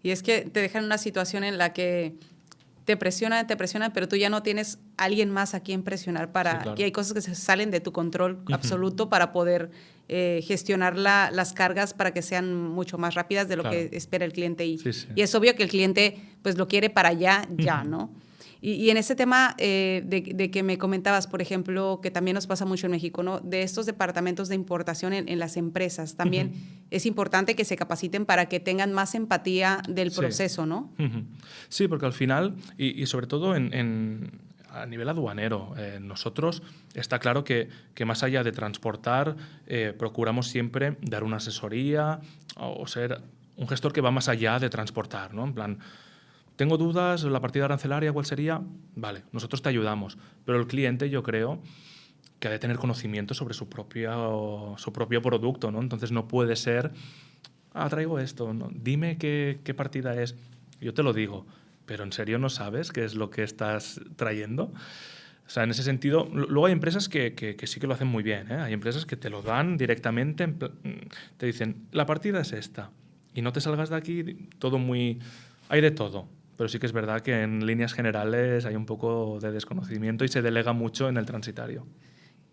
Y es que te dejan en una situación en la que te presionan, pero tú ya no tienes a alguien más a quien presionar para... Sí, claro. Que hay cosas que se salen de tu control absoluto para poder gestionar las cargas para que sean mucho más rápidas de lo claro. que espera el cliente. Y Sí. es obvio que el cliente pues lo quiere para allá, ya, ¿no? Y en ese tema de que me comentabas, por ejemplo, que también nos pasa mucho en México, ¿no? De estos departamentos de importación en las empresas, también es importante que se capaciten para que tengan más empatía del proceso, ¿no? Sí, porque al final, y sobre todo a nivel aduanero, nosotros está claro que más allá de transportar, procuramos siempre dar una asesoría o ser un gestor que va más allá de transportar, ¿no? En plan... Tengo dudas, la partida arancelaria, ¿cuál sería? Vale, nosotros te ayudamos. Pero el cliente, yo creo, que ha de tener conocimiento sobre su propio producto, ¿no? Entonces no puede ser, traigo esto, ¿no? Dime qué partida es. Yo te lo digo, pero ¿en serio no sabes qué es lo que estás trayendo? sea, en ese sentido, luego hay empresas que sí que lo hacen muy bien, ¿eh? Hay empresas que te lo dan directamente, te dicen, la partida es esta, y no te salgas de aquí, todo muy... Hay de todo, pero sí que es verdad que en líneas generales hay un poco de desconocimiento y se delega mucho en el transitario.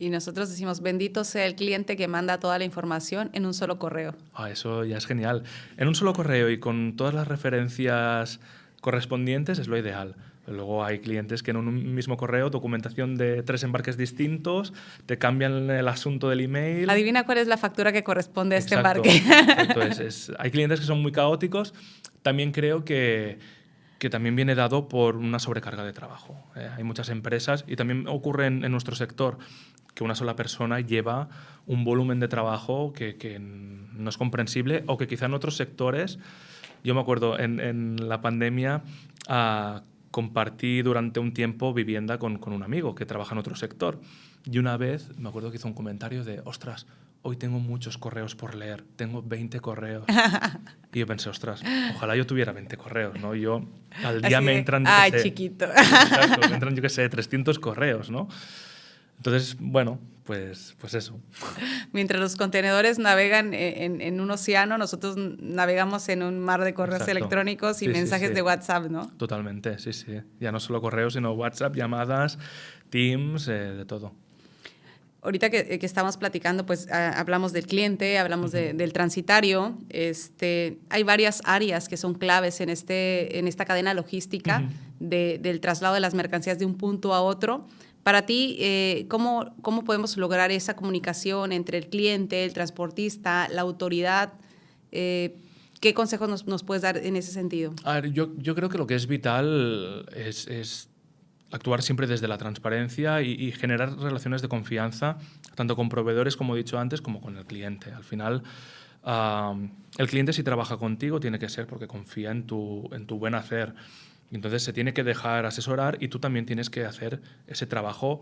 Y nosotros decimos, bendito sea el cliente que manda toda la información en un solo correo. Eso ya es genial. En un solo correo y con todas las referencias correspondientes es lo ideal. Luego hay clientes que en un mismo correo, documentación de 3 embarques distintos, te cambian el asunto del email. Adivina cuál es la factura que corresponde a este Exacto, embarque. exacto. Hay clientes que son muy caóticos. También creo que también viene dado por una sobrecarga de trabajo. Hay muchas empresas, y también ocurre en nuestro sector, que una sola persona lleva un volumen de trabajo que no es comprensible, o que quizá en otros sectores, yo me acuerdo en la pandemia, compartí durante un tiempo vivienda con un amigo que trabaja en otro sector, y una vez me acuerdo que hizo un comentario de, ostras, hoy tengo muchos correos por leer, tengo 20 correos. Y yo pensé, ostras, ojalá yo tuviera 20 correos, ¿no? Yo al día Así me de, entran, ay, yo qué sé, chiquito. exacto, me entran, yo qué sé, 300 correos, ¿no? Entonces, bueno, pues eso. Mientras los contenedores navegan en un océano, nosotros navegamos en un mar de correos Exacto. electrónicos y Sí, mensajes sí. de WhatsApp, ¿no? Totalmente, sí, sí. Ya no solo correos, sino WhatsApp, llamadas, Teams, de todo. Ahorita que estamos platicando, pues hablamos del cliente, hablamos del transitario. Hay varias áreas que son claves en esta cadena logística del traslado de las mercancías de un punto a otro. Para ti, ¿cómo podemos lograr esa comunicación entre el cliente, el transportista, la autoridad? ¿Qué consejos nos puedes dar en ese sentido? A ver, yo creo que lo que es vital es actuar siempre desde la transparencia y generar relaciones de confianza, tanto con proveedores, como he dicho antes, como con el cliente. Al final, el cliente, si trabaja contigo, tiene que ser porque confía en tu buen hacer. Entonces se tiene que dejar asesorar, y tú también tienes que hacer ese trabajo,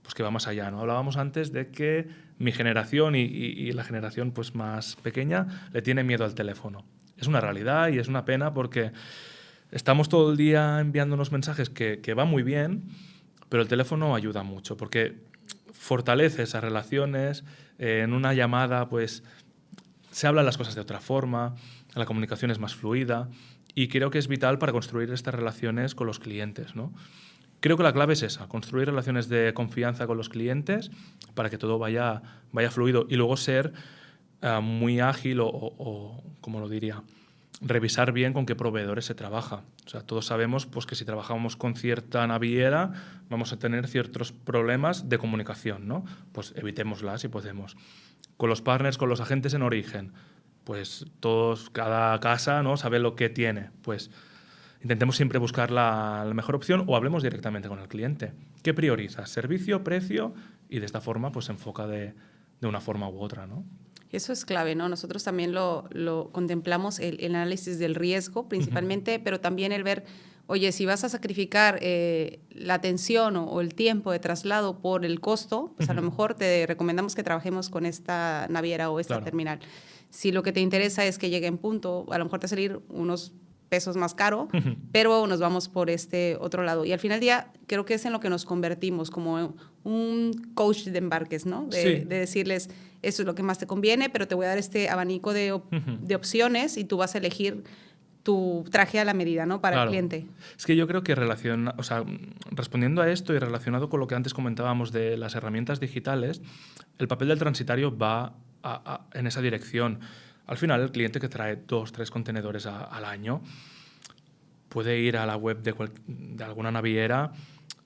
pues, que va más allá, ¿no? Hablábamos antes de que mi generación y la generación, pues, más pequeña le tiene miedo al teléfono. Es una realidad y es una pena, porque estamos todo el día enviándonos mensajes que va muy bien, pero el teléfono ayuda mucho porque fortalece esas relaciones. En una llamada, pues, se hablan las cosas de otra forma, la comunicación es más fluida, y creo que es vital para construir estas relaciones con los clientes, ¿no? Creo que la clave es esa, construir relaciones de confianza con los clientes para que todo vaya fluido, y luego ser muy ágil o, ¿cómo lo diría?, revisar bien con qué proveedores se trabaja. O sea, todos sabemos, pues, que si trabajamos con cierta naviera vamos a tener ciertos problemas de comunicación, ¿no? Pues evitémoslas si podemos. Con los partners, con los agentes en origen, pues cada casa, ¿no?, sabe lo que tiene. Pues intentemos siempre buscar la mejor opción, o hablemos directamente con el cliente. ¿Qué priorizas? ¿Servicio, precio? Y de esta forma, pues, se enfoca de una forma u otra, ¿no? Eso es clave, ¿no? Nosotros también lo contemplamos, el análisis del riesgo principalmente, pero también el ver, oye, si vas a sacrificar la atención o el tiempo de traslado por el costo, pues a lo mejor te recomendamos que trabajemos con esta naviera o esta terminal. Si lo que te interesa es que llegue en punto, a lo mejor te va a salir unos pesos más caro, pero nos vamos por este otro lado. Y al final del día, creo que es en lo que nos convertimos, como un coach de embarques, ¿no? De decirles, eso es lo que más te conviene, pero te voy a dar este abanico de opciones, y tú vas a elegir tu traje a la medida, ¿no?, para el cliente. Es que yo creo que respondiendo a esto y relacionado con lo que antes comentábamos de las herramientas digitales, el papel del transitario va en esa dirección. Al final, el cliente que trae 2, 3 contenedores al año puede ir a la web de alguna naviera,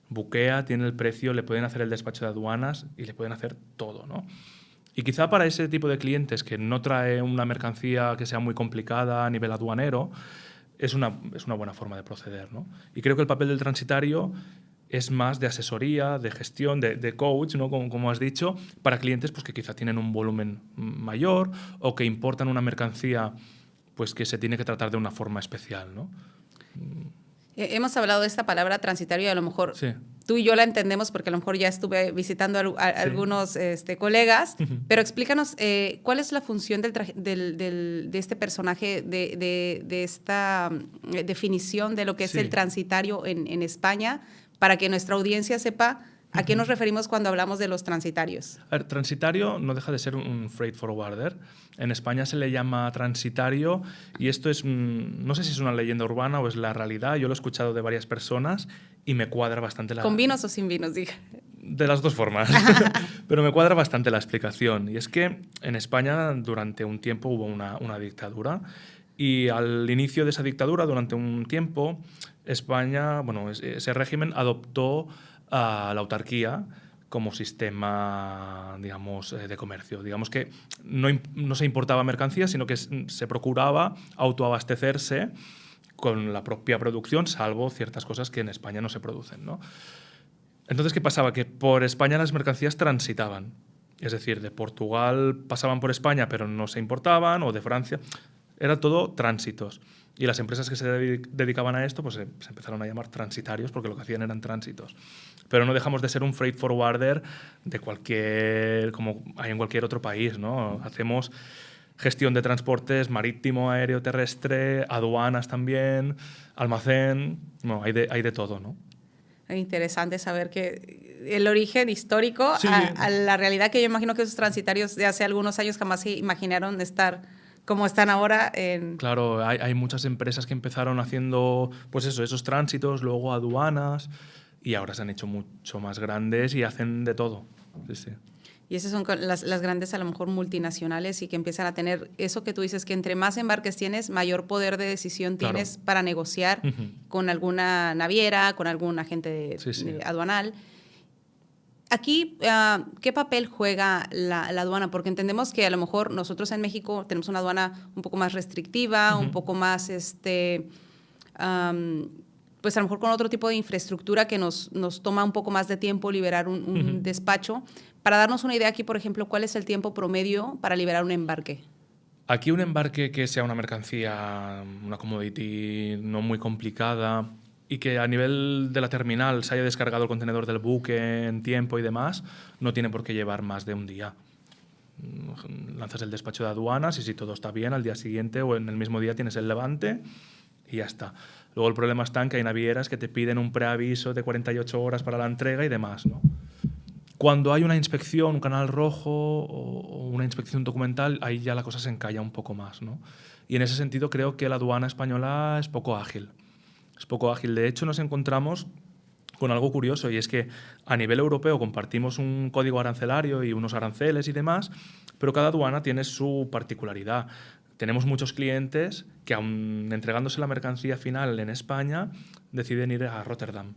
buquea, tiene el precio, le pueden hacer el despacho de aduanas y le pueden hacer todo, ¿no? Y quizá para ese tipo de clientes que no trae una mercancía que sea muy complicada a nivel aduanero, es una buena forma de proceder, ¿no? Y creo que el papel del transitario es más de asesoría, de gestión, de coach, ¿no?, como has dicho, para clientes, pues, que quizá tienen un volumen mayor o que importan una mercancía, pues, que se tiene que tratar de una forma especial, ¿no? Hemos hablado de esta palabra transitario y a lo mejor tú y yo la entendemos porque a lo mejor ya estuve visitando a algunos colegas, pero explícanos cuál es la función de este personaje, de esta definición de lo que es el transitario en España, para que nuestra audiencia sepa ¿A qué nos referimos cuando hablamos de los transitarios? A ver, transitario no deja de ser un freight forwarder. En España se le llama transitario y esto es, no sé si es una leyenda urbana o es la realidad. Yo lo he escuchado de varias personas y me cuadra bastante la... ¿Con vinos o sin vinos? Diga. De las dos formas, pero me cuadra bastante la explicación. Y es que en España durante un tiempo hubo una dictadura y al inicio de esa dictadura, durante un tiempo, España, bueno, ese régimen adoptó la autarquía como sistema, digamos, de comercio. Digamos que no se importaba mercancías, sino que se procuraba autoabastecerse con la propia producción, salvo ciertas cosas que en España no se producen, ¿no? Entonces, ¿qué pasaba? Que por España las mercancías transitaban. Es decir, de Portugal pasaban por España, pero no se importaban, o de Francia. Era todo tránsitos. Y las empresas que se dedicaban a esto pues se empezaron a llamar transitarios porque lo que hacían eran tránsitos. Pero no dejamos de ser un freight forwarder de como hay en cualquier otro país, ¿no? Hacemos gestión de transportes marítimo, aéreo, terrestre, aduanas también, almacén, no, hay de todo, ¿no? Interesante saber que el origen histórico Sí. a la realidad, que yo imagino que esos transitarios de hace algunos años jamás se imaginaron estar como están ahora. Claro, hay muchas empresas que empezaron haciendo pues esos tránsitos, luego aduanas, y ahora se han hecho mucho más grandes y hacen de todo. Sí, sí. Y esas son las grandes, a lo mejor, multinacionales y que empiezan a tener eso que tú dices, que entre más embarques tienes, mayor poder de decisión Claro. tienes para negociar con alguna naviera, con algún agente aduanal. Aquí, ¿qué papel juega la aduana? Porque entendemos que a lo mejor nosotros en México tenemos una aduana un poco más restrictiva, un poco más, pues a lo mejor con otro tipo de infraestructura que nos toma un poco más de tiempo liberar un despacho. Para darnos una idea aquí, por ejemplo, ¿cuál es el tiempo promedio para liberar un embarque? Aquí un embarque que sea una mercancía, una commodity no muy complicada y que a nivel de la terminal se haya descargado el contenedor del buque en tiempo y demás, no tiene por qué llevar más de un día. Lanzas el despacho de aduanas y si todo está bien, al día siguiente o en el mismo día tienes el levante y ya está. Luego el problema está en que hay navieras que te piden un preaviso de 48 horas para la entrega y demás, ¿no? Cuando hay una inspección, un canal rojo o una inspección documental, ahí ya la cosa se encalla un poco más, ¿no? Y en ese sentido creo que la aduana española es poco ágil. Es poco ágil. De hecho, nos encontramos con algo curioso y es que a nivel europeo compartimos un código arancelario y unos aranceles y demás, pero cada aduana tiene su particularidad. Tenemos muchos clientes que, aun entregándose la mercancía final en España, deciden ir a Rotterdam,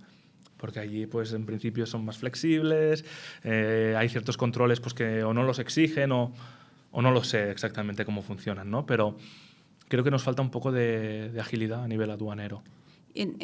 porque allí, pues, en principio son más flexibles, hay ciertos controles pues, que o no los exigen o no lo sé exactamente cómo funcionan, ¿no? Pero creo que nos falta un poco de agilidad a nivel aduanero.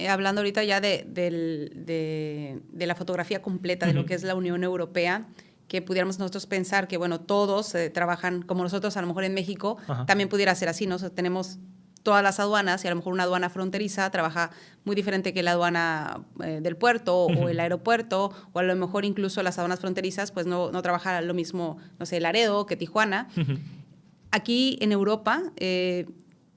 Hablando ahorita ya de la fotografía completa de lo que es la Unión Europea, que pudiéramos nosotros pensar que, bueno, todos trabajan como nosotros, a lo mejor en México, también pudiera ser así, ¿no? O sea, tenemos todas las aduanas y a lo mejor una aduana fronteriza trabaja muy diferente que la aduana del puerto o el aeropuerto, o a lo mejor incluso las aduanas fronterizas pues no trabaja lo mismo, no sé, Laredo que Tijuana. Aquí en Europa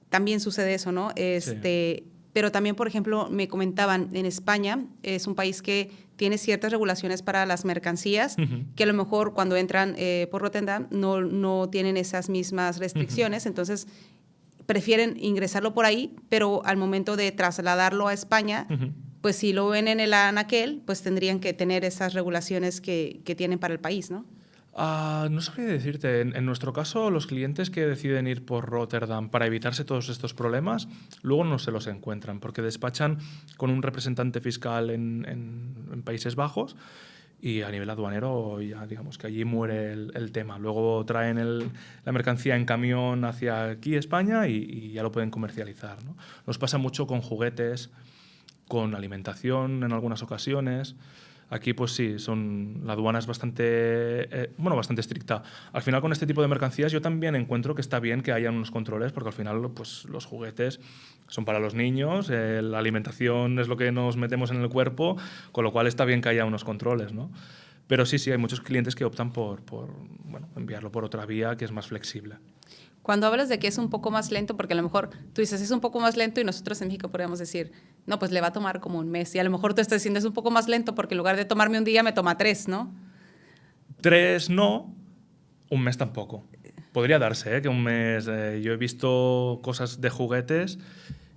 también sucede eso, ¿no? Sí. Pero también, por ejemplo, me comentaban, en España es un país que tiene ciertas regulaciones para las mercancías, que a lo mejor cuando entran por Rotterdam no tienen esas mismas restricciones, entonces prefieren ingresarlo por ahí, pero al momento de trasladarlo a España, pues si lo ven en el anaquel, pues tendrían que tener esas regulaciones que tienen para el país, ¿no? No sabría decirte. En nuestro caso, los clientes que deciden ir por Rotterdam para evitarse todos estos problemas, luego no se los encuentran, porque despachan con un representante fiscal en Países Bajos y a nivel aduanero ya digamos que allí muere el tema. Luego traen la mercancía en camión hacia aquí, España, y ya lo pueden comercializar, ¿no? Nos pasa mucho con juguetes, con alimentación en algunas ocasiones. Aquí, pues sí, la aduana es bastante estricta. Al final, con este tipo de mercancías, yo también encuentro que está bien que haya unos controles, porque al final, pues, los juguetes son para los niños, la alimentación es lo que nos metemos en el cuerpo, con lo cual está bien que haya unos controles, ¿no? Pero sí, hay muchos clientes que optan por enviarlo por otra vía que es más flexible. Cuando hablas de que es un poco más lento, porque a lo mejor tú dices es un poco más lento y nosotros en México podríamos decir no, pues le va a tomar como un mes. Y a lo mejor tú estás diciendo es un poco más lento porque en lugar de tomarme un día me toma 3, ¿no? 3 no, un mes tampoco. Podría darse, ¿eh? Que un mes... yo he visto cosas de juguetes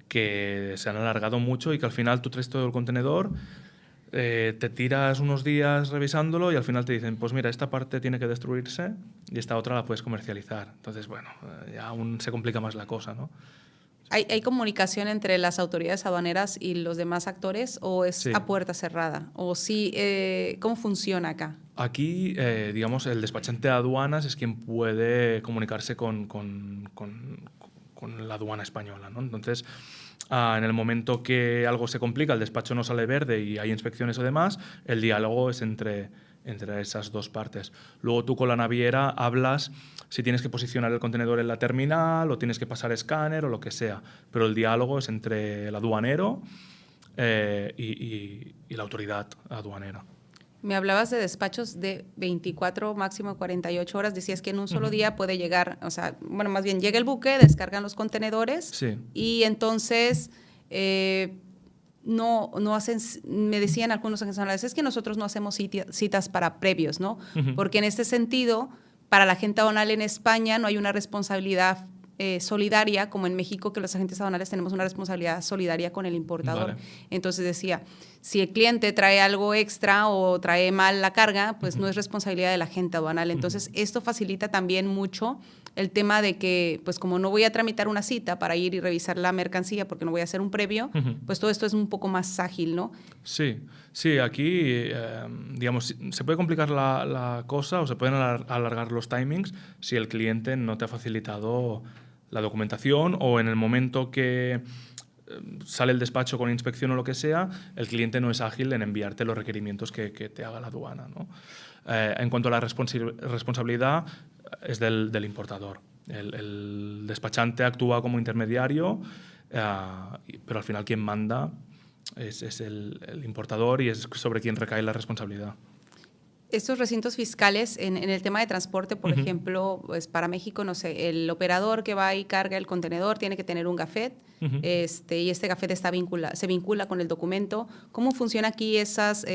que se han alargado mucho y que al final tú traes todo el contenedor, te tiras unos días revisándolo y al final te dicen, pues mira, esta parte tiene que destruirse y esta otra la puedes comercializar. Entonces, bueno, ya aún se complica más la cosa, ¿no? ¿Hay comunicación entre las autoridades aduaneras y los demás actores o es Sí. a puerta cerrada? ¿O sí, cómo funciona acá? Aquí, digamos, el despachante de aduanas es quien puede comunicarse con la aduana española, ¿no? Entonces, en el momento que algo se complica, el despacho no sale verde y hay inspecciones o demás, el diálogo es entre esas dos partes. Luego tú con la naviera hablas si tienes que posicionar el contenedor en la terminal o tienes que pasar escáner o lo que sea, pero el diálogo es entre el aduanero y la autoridad aduanera. Me hablabas de despachos de 24, máximo 48 horas. Decías que en un solo día puede llegar, o sea, bueno, más bien llega el buque, descargan los contenedores Sí. y entonces no hacen, me decían algunos nacionales, es que nosotros no hacemos citas para previos, ¿no? Porque en este sentido, para la agente aduanal en España no hay una responsabilidad solidaria, como en México, que los agentes aduanales tenemos una responsabilidad solidaria con el importador. Vale. Entonces decía, si el cliente trae algo extra o trae mal la carga, pues no es responsabilidad del agente aduanal. Entonces esto facilita también mucho el tema de que, pues como no voy a tramitar una cita para ir y revisar la mercancía porque no voy a hacer un previo, pues todo esto es un poco más ágil, ¿no? Sí, sí, aquí, digamos, se puede complicar la cosa o se pueden alargar los timings si el cliente no te ha facilitado la documentación o en el momento que sale el despacho con inspección o lo que sea, el cliente no es ágil en enviarte los requerimientos que te haga la aduana, ¿no? En cuanto a la responsabilidad, es del importador. El despachante actúa como intermediario, pero al final quien manda es el importador y es sobre quien recae la responsabilidad. Estos recintos fiscales, en el tema de transporte, por ejemplo, pues para México, no sé, el operador que va y carga el contenedor tiene que tener un gafet, y este gafet se vincula con el documento. ¿Cómo funciona aquí esas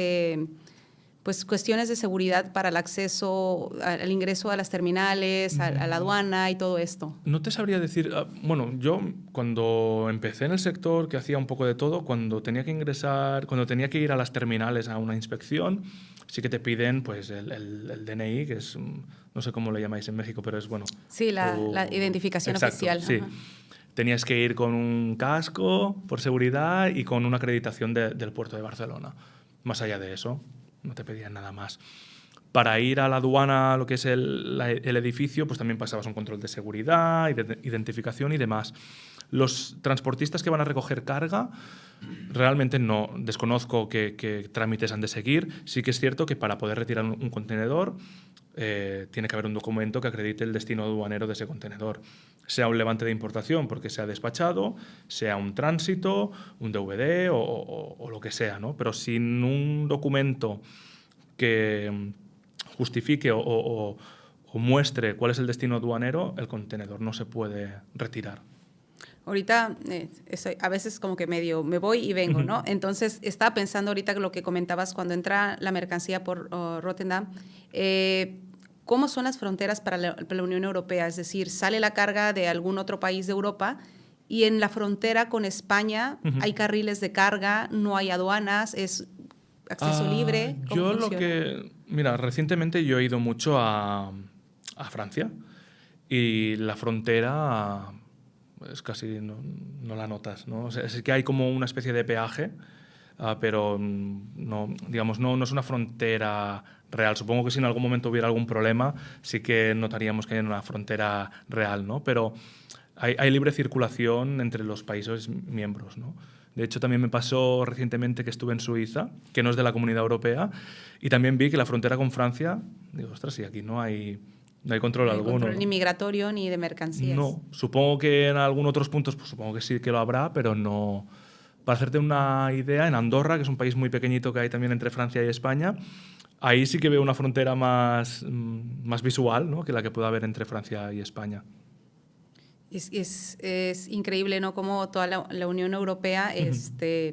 pues cuestiones de seguridad para el acceso al ingreso a las terminales, a la aduana y todo esto? No te sabría decir, bueno, yo cuando empecé en el sector, que hacía un poco de todo, cuando tenía que ir a las terminales a una inspección, sí que te piden pues el DNI, que es, no sé cómo lo llamáis en México, pero es bueno. Sí, la identificación Exacto, oficial. Sí. Ajá. Tenías que ir con un casco por seguridad y con una acreditación del puerto de Barcelona. Más allá de eso, no te pedían nada más. Para ir a la aduana, lo que es el edificio, pues también pasabas un control de seguridad, identificación y demás. Los transportistas que van a recoger carga, realmente no desconozco qué trámites han de seguir. Sí que es cierto que para poder retirar un contenedor tiene que haber un documento que acredite el destino aduanero de ese contenedor. Sea un levante de importación porque se ha despachado, sea un tránsito, un DVD o lo que sea, ¿no? Pero sin un documento que justifique o muestre cuál es el destino aduanero, el contenedor no se puede retirar. Ahorita a veces como que medio me voy y vengo, ¿no? Entonces estaba pensando ahorita lo que comentabas cuando entra la mercancía por Rotterdam, ¿cómo son las fronteras para la Unión Europea? Es decir, sale la carga de algún otro país de Europa y en la frontera con España hay carriles de carga, no hay aduanas, es acceso libre. ¿Cómo funciona? Mira, recientemente yo he ido mucho a Francia y la frontera es casi no la notas, ¿no? O sea, es que hay como una especie de peaje, pero no, digamos, no es una frontera real. Supongo que si en algún momento hubiera algún problema sí que notaríamos que hay una frontera real, ¿no? Pero hay libre circulación entre los países miembros, ¿no? De hecho, también me pasó recientemente que estuve en Suiza, que no es de la Comunidad Europea, y también vi que la frontera con Francia, digo, ostras, sí, aquí no hay control alguno. Control ni migratorio ni de mercancías. No, supongo que en algunos otros puntos, pues supongo que sí que lo habrá, pero no. Para hacerte una idea, en Andorra, que es un país muy pequeñito que hay también entre Francia y España, ahí sí que veo una frontera más visual, ¿no?, que la que puede haber entre Francia y España. Es increíble, ¿no? Cómo toda la Unión Europea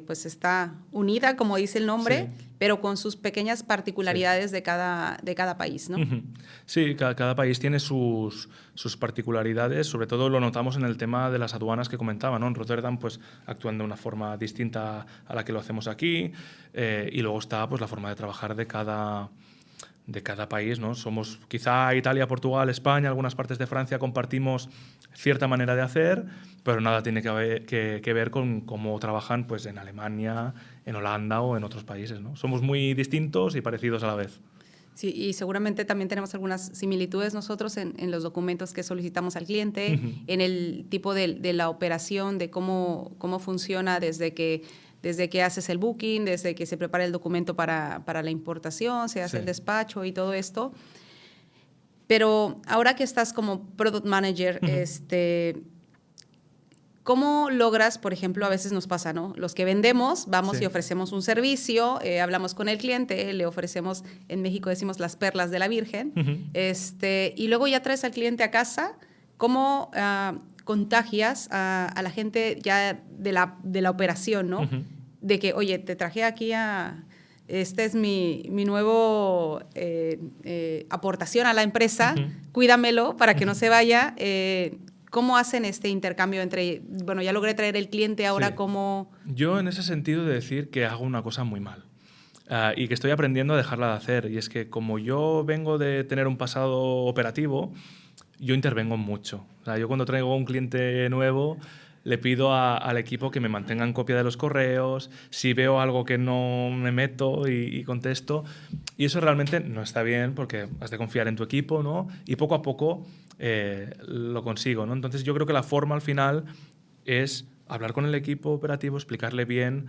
pues está unida, como dice el nombre, Sí. pero con sus pequeñas particularidades de cada país, ¿no? Ujú. Sí, cada país tiene sus particularidades, sobre todo lo notamos en el tema de las aduanas que comentaba, ¿no? En Rotterdam pues actúan de una forma distinta a la que lo hacemos aquí, y luego está pues la forma de trabajar de cada país, ¿no? Somos quizá Italia, Portugal, España, algunas partes de Francia compartimos cierta manera de hacer, pero nada tiene que ver con cómo trabajan pues en Alemania, en Holanda o en otros países, ¿no? Somos muy distintos y parecidos a la vez. Sí, y seguramente también tenemos algunas similitudes nosotros en los documentos que solicitamos al cliente, en el tipo de la operación, de cómo funciona desde que haces el booking, desde que se prepara el documento para la importación, se hace el despacho y todo esto. Pero ahora que estás como Product Manager, ¿cómo logras, por ejemplo, a veces nos pasa, ¿no? Los que vendemos, vamos y ofrecemos un servicio, hablamos con el cliente, le ofrecemos, en México decimos las perlas de la Virgen, y luego ya traes al cliente a casa. ¿Cómo contagias a la gente ya de la operación, ¿no? De que, oye, te traje aquí este es mi nuevo aportación a la empresa, cuídamelo para que no se vaya. ¿Cómo hacen este intercambio entre, bueno, ya logré traer el cliente, ahora cómo...? Yo en ese sentido de decir que hago una cosa muy mal y que estoy aprendiendo a dejarla de hacer. Y es que como yo vengo de tener un pasado operativo, yo intervengo mucho. O sea, yo cuando traigo un cliente nuevo le pido al equipo que me mantengan copia de los correos, si veo algo que no me meto y contesto. Y eso realmente no está bien porque has de confiar en tu equipo, ¿no? Y poco a poco lo consigo, ¿no? Entonces yo creo que la forma al final es hablar con el equipo operativo, explicarle bien,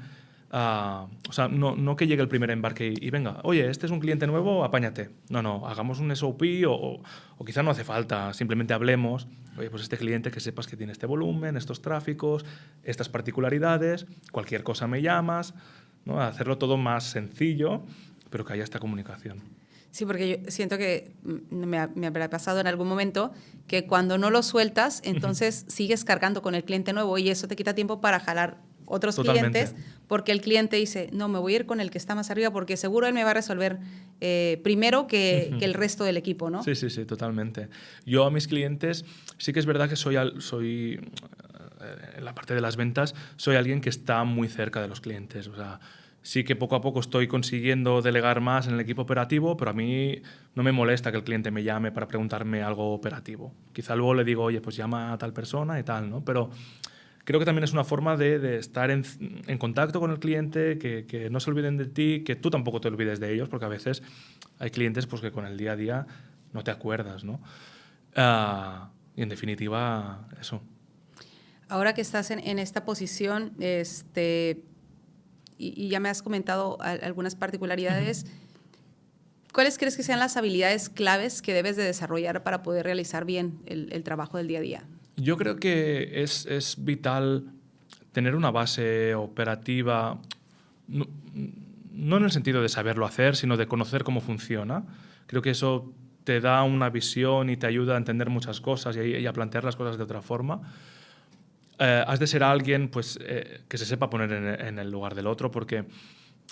o sea, no que llegue el primer embarque y venga, oye, este es un cliente nuevo, apáñate. No, hagamos un SOP o quizá no hace falta, simplemente hablemos. Oye, pues este cliente que sepas que tiene este volumen, estos tráficos, estas particularidades, cualquier cosa me llamas, ¿no? Hacerlo todo más sencillo, pero que haya esta comunicación. Sí, porque yo siento que me habrá pasado en algún momento que cuando no lo sueltas, entonces sigues cargando con el cliente nuevo y eso te quita tiempo para jalar otros clientes, porque el cliente dice, no, me voy a ir con el que está más arriba porque seguro él me va a resolver primero que el resto del equipo, ¿no? Sí, totalmente. Yo a mis clientes sí que es verdad que soy en la parte de las ventas, soy alguien que está muy cerca de los clientes, o sea, sí que poco a poco estoy consiguiendo delegar más en el equipo operativo, pero a mí no me molesta que el cliente me llame para preguntarme algo operativo. Quizá luego le digo, oye, pues llama a tal persona y tal, ¿no? Pero creo que también es una forma de estar en contacto con el cliente, que no se olviden de ti, que tú tampoco te olvides de ellos, porque a veces hay clientes pues, que con el día a día no te acuerdas, ¿no? Y en definitiva, eso. Ahora que estás en esta posición, y ya me has comentado algunas particularidades, ¿cuáles crees que sean las habilidades claves que debes de desarrollar para poder realizar bien el trabajo del día a día? Yo creo que es vital tener una base operativa, no en el sentido de saberlo hacer, sino de conocer cómo funciona. Creo que eso te da una visión y te ayuda a entender muchas cosas y a plantear las cosas de otra forma. Has de ser alguien pues, que se sepa poner en el lugar del otro, porque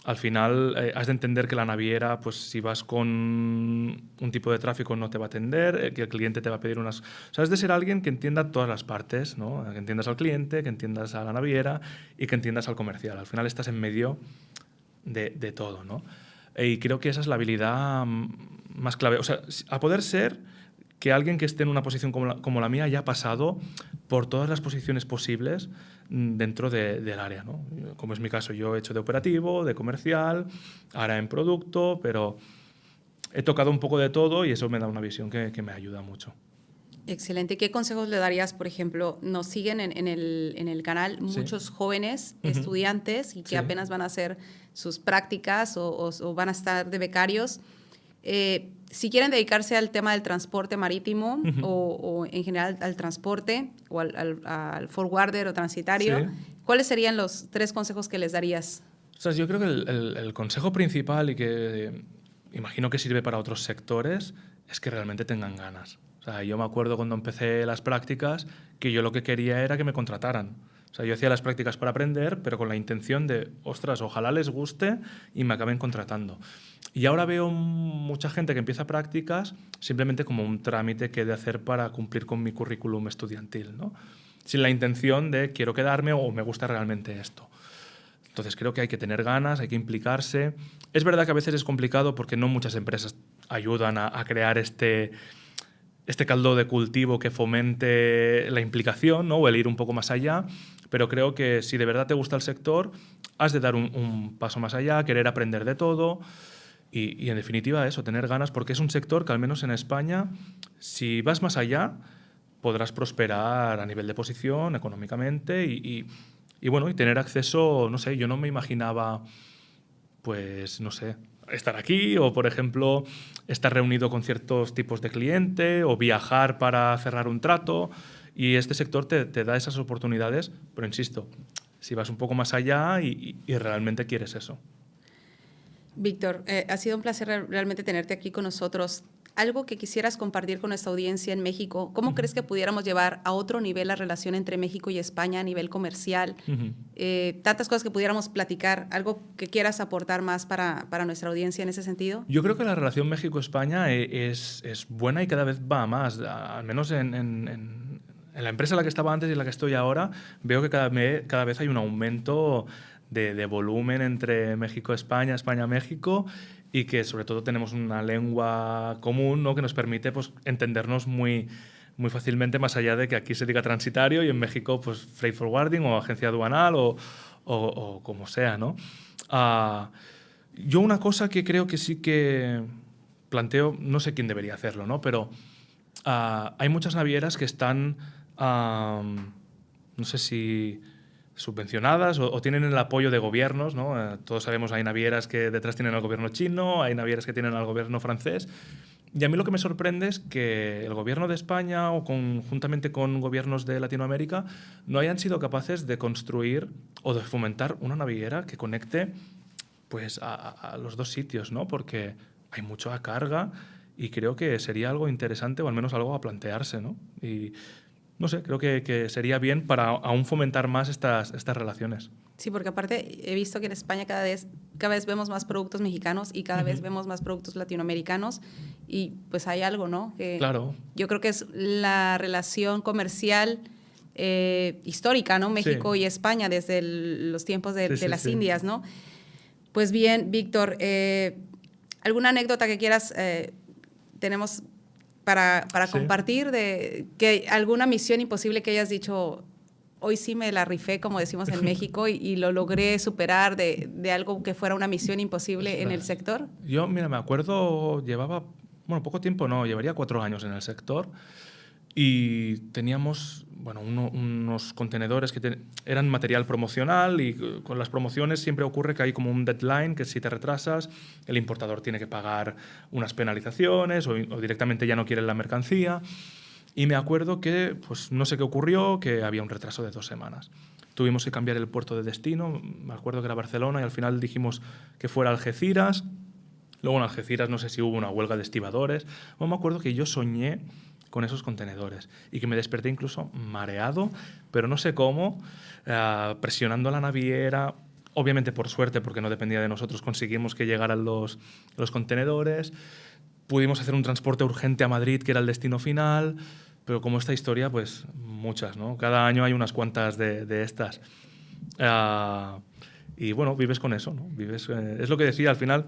al final has de entender que la naviera, pues si vas con un tipo de tráfico no te va a atender, que el cliente te va a pedir unas... O sea, has de ser alguien que entienda todas las partes, ¿no? Que entiendas al cliente, que entiendas a la naviera y que entiendas al comercial. Al final estás en medio de todo, ¿no? Y creo que esa es la habilidad más clave. O sea, a poder ser que alguien que esté en una posición como la mía haya pasado por todas las posiciones posibles dentro del área, ¿no? Como es mi caso, yo he hecho de operativo, de comercial, ahora en producto, pero he tocado un poco de todo y eso me da una visión que me ayuda mucho. Excelente. ¿Qué consejos le darías, por ejemplo? Nos siguen en el canal muchos jóvenes estudiantes y que apenas van a hacer sus prácticas o van a estar de becarios. Si quieren dedicarse al tema del transporte marítimo o en general al transporte o al forwarder o transitario, ¿cuáles serían los 3 consejos que les darías? O sea, yo creo que el consejo principal y que imagino que sirve para otros sectores es que realmente tengan ganas. O sea, yo me acuerdo cuando empecé las prácticas que yo lo que quería era que me contrataran. O sea, yo hacía las prácticas para aprender, pero con la intención de, ostras, ojalá les guste y me acaben contratando. Y ahora veo mucha gente que empieza prácticas simplemente como un trámite que he de hacer para cumplir con mi currículum estudiantil, ¿no? Sin la intención de quiero quedarme o me gusta realmente esto. Entonces creo que hay que tener ganas, hay que implicarse. Es verdad que a veces es complicado porque no muchas empresas ayudan a crear este caldo de cultivo que fomente la implicación, ¿no? O el ir un poco más allá, pero creo que si de verdad te gusta el sector, has de dar un paso más allá, querer aprender de todo y en definitiva eso, tener ganas, porque es un sector que al menos en España, si vas más allá, podrás prosperar a nivel de posición, económicamente y bueno, y tener acceso, no sé, yo no me imaginaba, pues, no sé, estar aquí o, por ejemplo, estar reunido con ciertos tipos de cliente o viajar para cerrar un trato. Y este sector te da esas oportunidades, pero insisto, si vas un poco más allá y realmente quieres eso. Víctor, ha sido un placer realmente tenerte aquí con nosotros. Algo que quisieras compartir con nuestra audiencia en México, ¿cómo crees que pudiéramos llevar a otro nivel la relación entre México y España a nivel comercial? Tantas cosas que pudiéramos platicar, algo que quieras aportar más para nuestra audiencia en ese sentido. Yo creo que la relación México-España es buena y cada vez va a más, al menos en la empresa en la que estaba antes y en la que estoy ahora, veo que cada vez hay un aumento de volumen entre México-España, España-México, y que sobre todo tenemos una lengua común, ¿no? Que nos permite pues, entendernos muy fácilmente, más allá de que aquí se diga transitario y en México pues, freight forwarding o agencia aduanal o como sea, ¿no? Yo una cosa que creo que sí que planteo, no sé quién debería hacerlo, ¿no? Pero hay muchas navieras que están, no sé si subvencionadas o tienen el apoyo de gobiernos, ¿no? Todos sabemos hay navieras que detrás tienen al gobierno chino, hay navieras que tienen al gobierno francés. Y a mí lo que me sorprende es que el gobierno de España o conjuntamente con gobiernos de Latinoamérica no hayan sido capaces de construir o de fomentar una naviera que conecte pues, a los dos sitios, ¿no? Porque hay mucha carga y creo que sería algo interesante o al menos algo a plantearse, ¿no? Y no sé, creo que sería bien para aún fomentar más estas relaciones. Sí, porque aparte he visto que en España cada vez vemos más productos mexicanos y cada vez vemos más productos latinoamericanos y pues hay algo, ¿no? Que claro. Yo creo que es la relación comercial histórica, ¿no? México y España desde los tiempos de las Indias, ¿no? Pues bien, Víctor, ¿alguna anécdota que quieras? Tenemos para compartir de que alguna misión imposible que hayas dicho, hoy sí me la rifé, como decimos en México, y lo logré superar de algo que fuera una misión imposible en el sector? Yo, mira, me acuerdo, llevaba, bueno, poco tiempo no, llevaría 4 años en el sector y teníamos, bueno, unos contenedores que eran material promocional y con las promociones siempre ocurre que hay como un deadline que si te retrasas el importador tiene que pagar unas penalizaciones o directamente ya no quieren la mercancía. Y me acuerdo que, pues no sé qué ocurrió, que había un retraso de 2 semanas. Tuvimos que cambiar el puerto de destino, me acuerdo que era Barcelona y al final dijimos que fuera Algeciras. Luego en Algeciras no sé si hubo una huelga de estibadores. Bueno, me acuerdo que yo soñé con esos contenedores y que me desperté incluso mareado, pero no sé cómo, presionando a la naviera. Obviamente por suerte, porque no dependía de nosotros, conseguimos que llegaran los contenedores. Pudimos hacer un transporte urgente a Madrid, que era el destino final, pero como esta historia, pues muchas, ¿no? Cada año hay unas cuantas de estas. Y bueno, vives con eso, ¿no? Es lo que decía, al final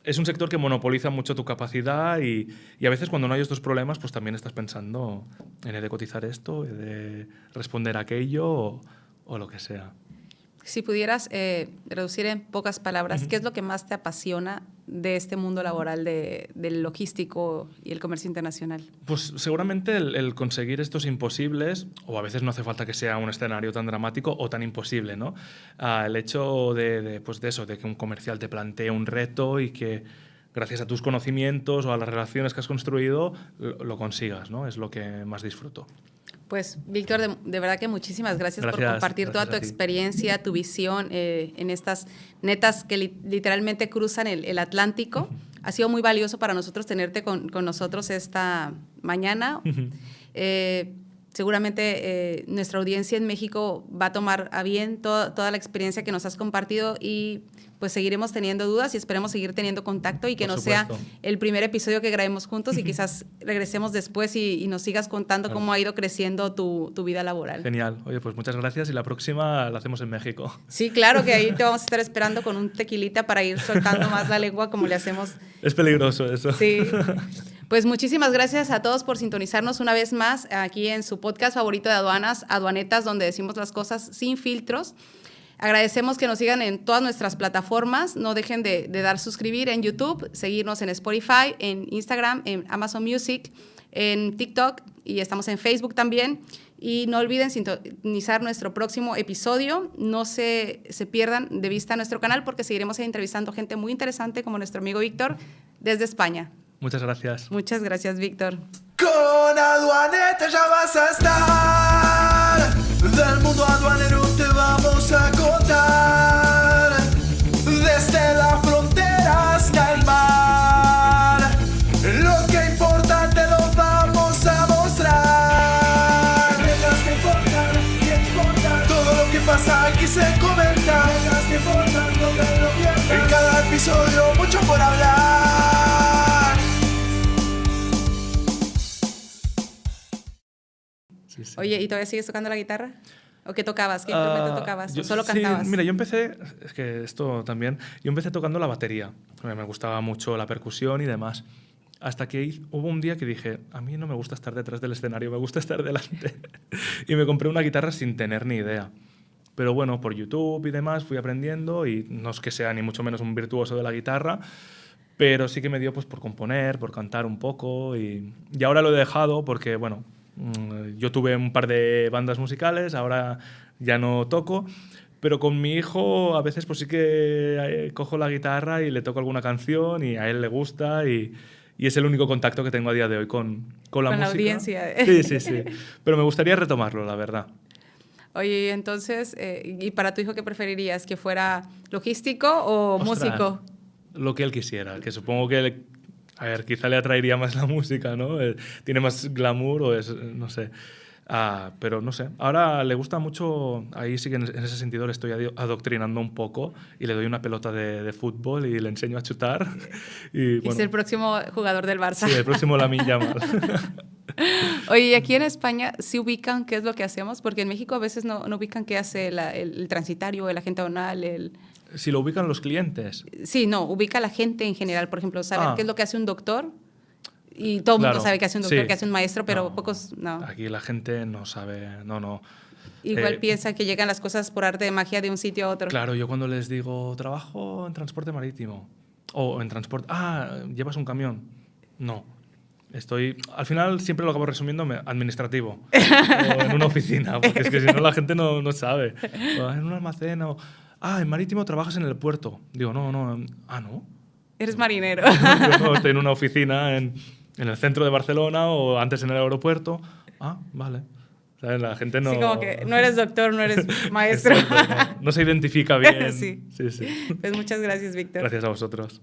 es un sector que monopoliza mucho tu capacidad y a veces cuando no hay estos problemas, pues también estás pensando en he de cotizar esto, he de responder a aquello o lo que sea. Si pudieras reducir en pocas palabras, ¿qué es lo que más te apasiona de este mundo laboral del logístico y el comercio internacional? Pues seguramente el conseguir estos imposibles, o a veces no hace falta que sea un escenario tan dramático o tan imposible, ¿no? El hecho de que un comercial te plantee un reto y que gracias a tus conocimientos o a las relaciones que has construido lo consigas, ¿no? Es lo que más disfruto. Pues, Víctor, de verdad que muchísimas gracias por compartir toda tu experiencia, tu visión en estas netas que literalmente cruzan el Atlántico. Ha sido muy valioso para nosotros tenerte con nosotros esta mañana. Seguramente nuestra audiencia en México va a tomar a bien toda la experiencia que nos has compartido y pues seguiremos teniendo dudas y esperemos seguir teniendo contacto y que Por no sea supuesto. el primer episodio que grabemos juntos y quizás regresemos después y nos sigas contando cómo ha ido creciendo tu vida laboral. Genial. Oye, pues muchas gracias y la próxima la hacemos en México. Sí, claro que ahí te vamos a estar esperando con un tequilita para ir soltando más la lengua como le hacemos. Es peligroso eso. Sí. Pues muchísimas gracias a todos por sintonizarnos una vez más aquí en su podcast favorito de aduanas, Aduanetas, donde decimos las cosas sin filtros. Agradecemos que nos sigan en todas nuestras plataformas. No dejen de dar suscribir en YouTube, seguirnos en Spotify, en Instagram, en Amazon Music, en TikTok y estamos en Facebook también. Y no olviden sintonizar nuestro próximo episodio. No se pierdan de vista nuestro canal porque seguiremos entrevistando gente muy interesante como nuestro amigo Víctor desde España. Muchas gracias. Muchas gracias, Víctor. Con Aduaneta ya vas a estar. Del mundo aduanero te vamos a contar. Desde la frontera hasta el mar. Lo que importa te lo vamos a mostrar. Reglas que importan y exportan. Todo lo que pasa aquí se comenta. Reglas que importan, no te lo pierdas. En cada episodio mucho por hablar. Sí. Oye, ¿y todavía sigues tocando la guitarra? ¿O qué tocabas? ¿Qué instrumento tocabas? ¿O solo sí, cantabas? Mira, yo empecé, es que esto también, yo empecé tocando la batería. Me gustaba mucho la percusión y demás. Hasta que hubo un día que dije, a mí no me gusta estar detrás del escenario, me gusta estar delante. Y me compré una guitarra sin tener ni idea. Pero bueno, por YouTube y demás fui aprendiendo y no es que sea ni mucho menos un virtuoso de la guitarra, pero sí que me dio pues, por componer, por cantar un poco y ahora lo he dejado porque, bueno, yo tuve un par de bandas musicales, ahora ya no toco, pero con mi hijo a veces pues sí que cojo la guitarra y le toco alguna canción y a él le gusta y es el único contacto que tengo a día de hoy con la música. Audiencia. Sí. Pero me gustaría retomarlo, la verdad. Oye, entonces, ¿y para tu hijo qué preferirías? ¿Que fuera logístico o Ostras, músico? Lo que él quisiera, que supongo que a ver, quizá le atraería más la música, ¿no? Tiene más glamour o es, no sé. Pero no sé. Ahora le gusta mucho, ahí sí que en ese sentido le estoy adoctrinando un poco y le doy una pelota de fútbol y le enseño a chutar. Y, bueno, Es el próximo jugador del Barça. sí, el próximo Lamine Yamal. Oye, ¿y aquí en España sí ubican qué es lo que hacemos? Porque en México a veces no ubican qué hace el transitario, el agente aduanal, Si lo ubican los clientes. Sí, no, ubica a la gente en general. Por ejemplo, saber qué es lo que hace un doctor. Y todo el Claro, mundo sabe que hace un doctor, sí. que hace un maestro, pero No, pocos no. Aquí la gente no sabe, no. Igual piensa que llegan las cosas por arte de magia de un sitio a otro. Claro, yo cuando les digo, trabajo en transporte marítimo o en transporte... ¿llevas un camión? No. Al final siempre lo acabo resumiendo administrativo o en una oficina, porque es que si no la gente no sabe. O en un almacén o... en marítimo trabajas en el puerto. Digo, no. ¿No? Eres marinero. Yo no, estoy en una oficina en el centro de Barcelona o antes en el aeropuerto. Vale. ¿Sabes? La gente no... Sí, como que no eres doctor, no eres maestro. Exacto, no se identifica bien. Sí. Sí. Pues muchas gracias, Víctor. Gracias a vosotros.